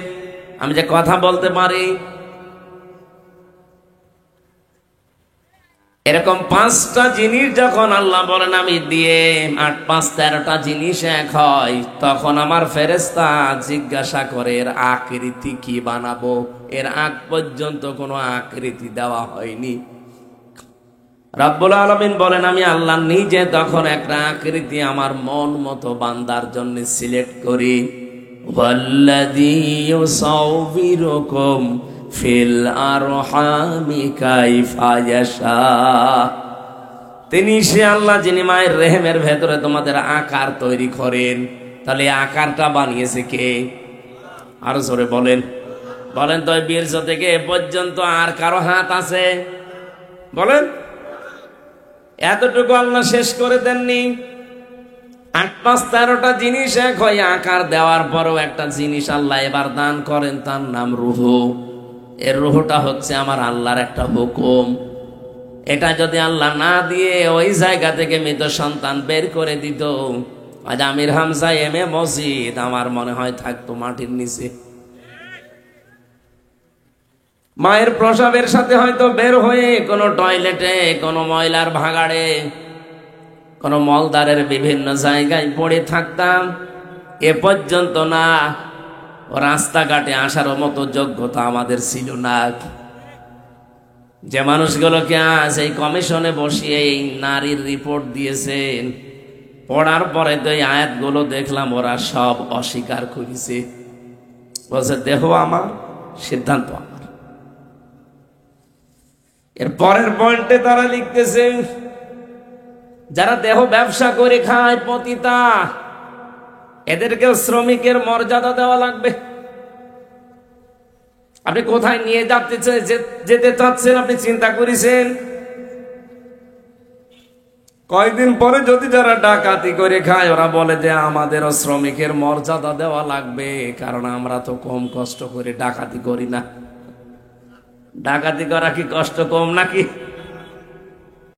আমি যে কথা বলতে পারি। এরকম 5টা জিনিস যখন আল্লাহ বলেন আমি দিয়ে 8 5 13টা জিনিস এক হয়, তখন আমার ফেরেশতা জিজ্ঞাসা করে এর আকৃতি কি বানাবো? এর আগ পর্যন্ত কোনো আকৃতি দেওয়া হয়নি। রব্বুল আলামিন বলেন আমি আল্লাহ নিজে তখন একটা আকৃতি আমার মন মতো বান্দার জন্য সিলেক্ট করি। ওয়াল্লাযী ইউসাউবিরুকুম ফিল আরহামি কাইফা ইয়াশা। তিনি সে আল্লাহ যিনি মায়ের রেহেমের ভেতরে তোমাদের আকার তৈরি করেন। তাহলে আকারটা বানিয়েছে কে? আরো জোরে বলেন। বলেন তো বীর্য থেকে এ পর্যন্ত আর কারো হাত আছে? বলেন। এতটুকু আল্লাহ শেষ করে দেননি। 8 5 13টা জিনিস এক হয় আকার দেওয়ার পরও একটা জিনিস আল্লাহ এবার দান করেন, তার নাম রূহ। এর রূহটা হচ্ছে আমার আল্লাহর একটা হুকুম। এটা যদি আল্লাহ না দিয়ে ওই জায়গা থেকে মৃত সন্তান বের করে দিত, আজ আমির হামজা এম এ মসজিদ আমার মনে হয় থাকতো মাটির নিচে। মায়ের প্রসবের সাথে হয়তো বের হয়ে কোনো টয়লেটে, কোনো ময়লার ভাগাড়ে, কোন মলদারের বিভিন্ন জায়গায় পড়ে থাকতাম, এ পর্যন্ত না রাস্তাঘাটে আসার মতো যোগ্যতা আমাদের ছিল না। যে মানুষগুলোকে আজ এই কমিশনে বসিয়ে এই নারীর রিপোর্ট দিয়েছেন, পড়ার পরে তো এই আয়াতগুলো দেখলাম ওরা সব অস্বীকার করেছে, বলছে দেহ আমার, সিদ্ধান্ত আমার। এর পরের পয়েন্টে তারা লিখতেছে যারা দেহ ব্যবসা করে খায় পতিতা, এদেরকেও শ্রমিকের মর্যাদা দেওয়া লাগবে। আপনি কোথায় নিয়ে যেতে চাচ্ছেন আপনি চিন্তা করেছেন? কয়েকদিন পরে যদি যারা ডাকাতি করে খায় ওরা বলে যে আমাদেরও শ্রমিকের মর্যাদা দেওয়া লাগবে, কারণ আমরা তো কম কষ্ট করে ডাকাতি করি না। ডাকাতি করা কি কষ্ট কম নাকি?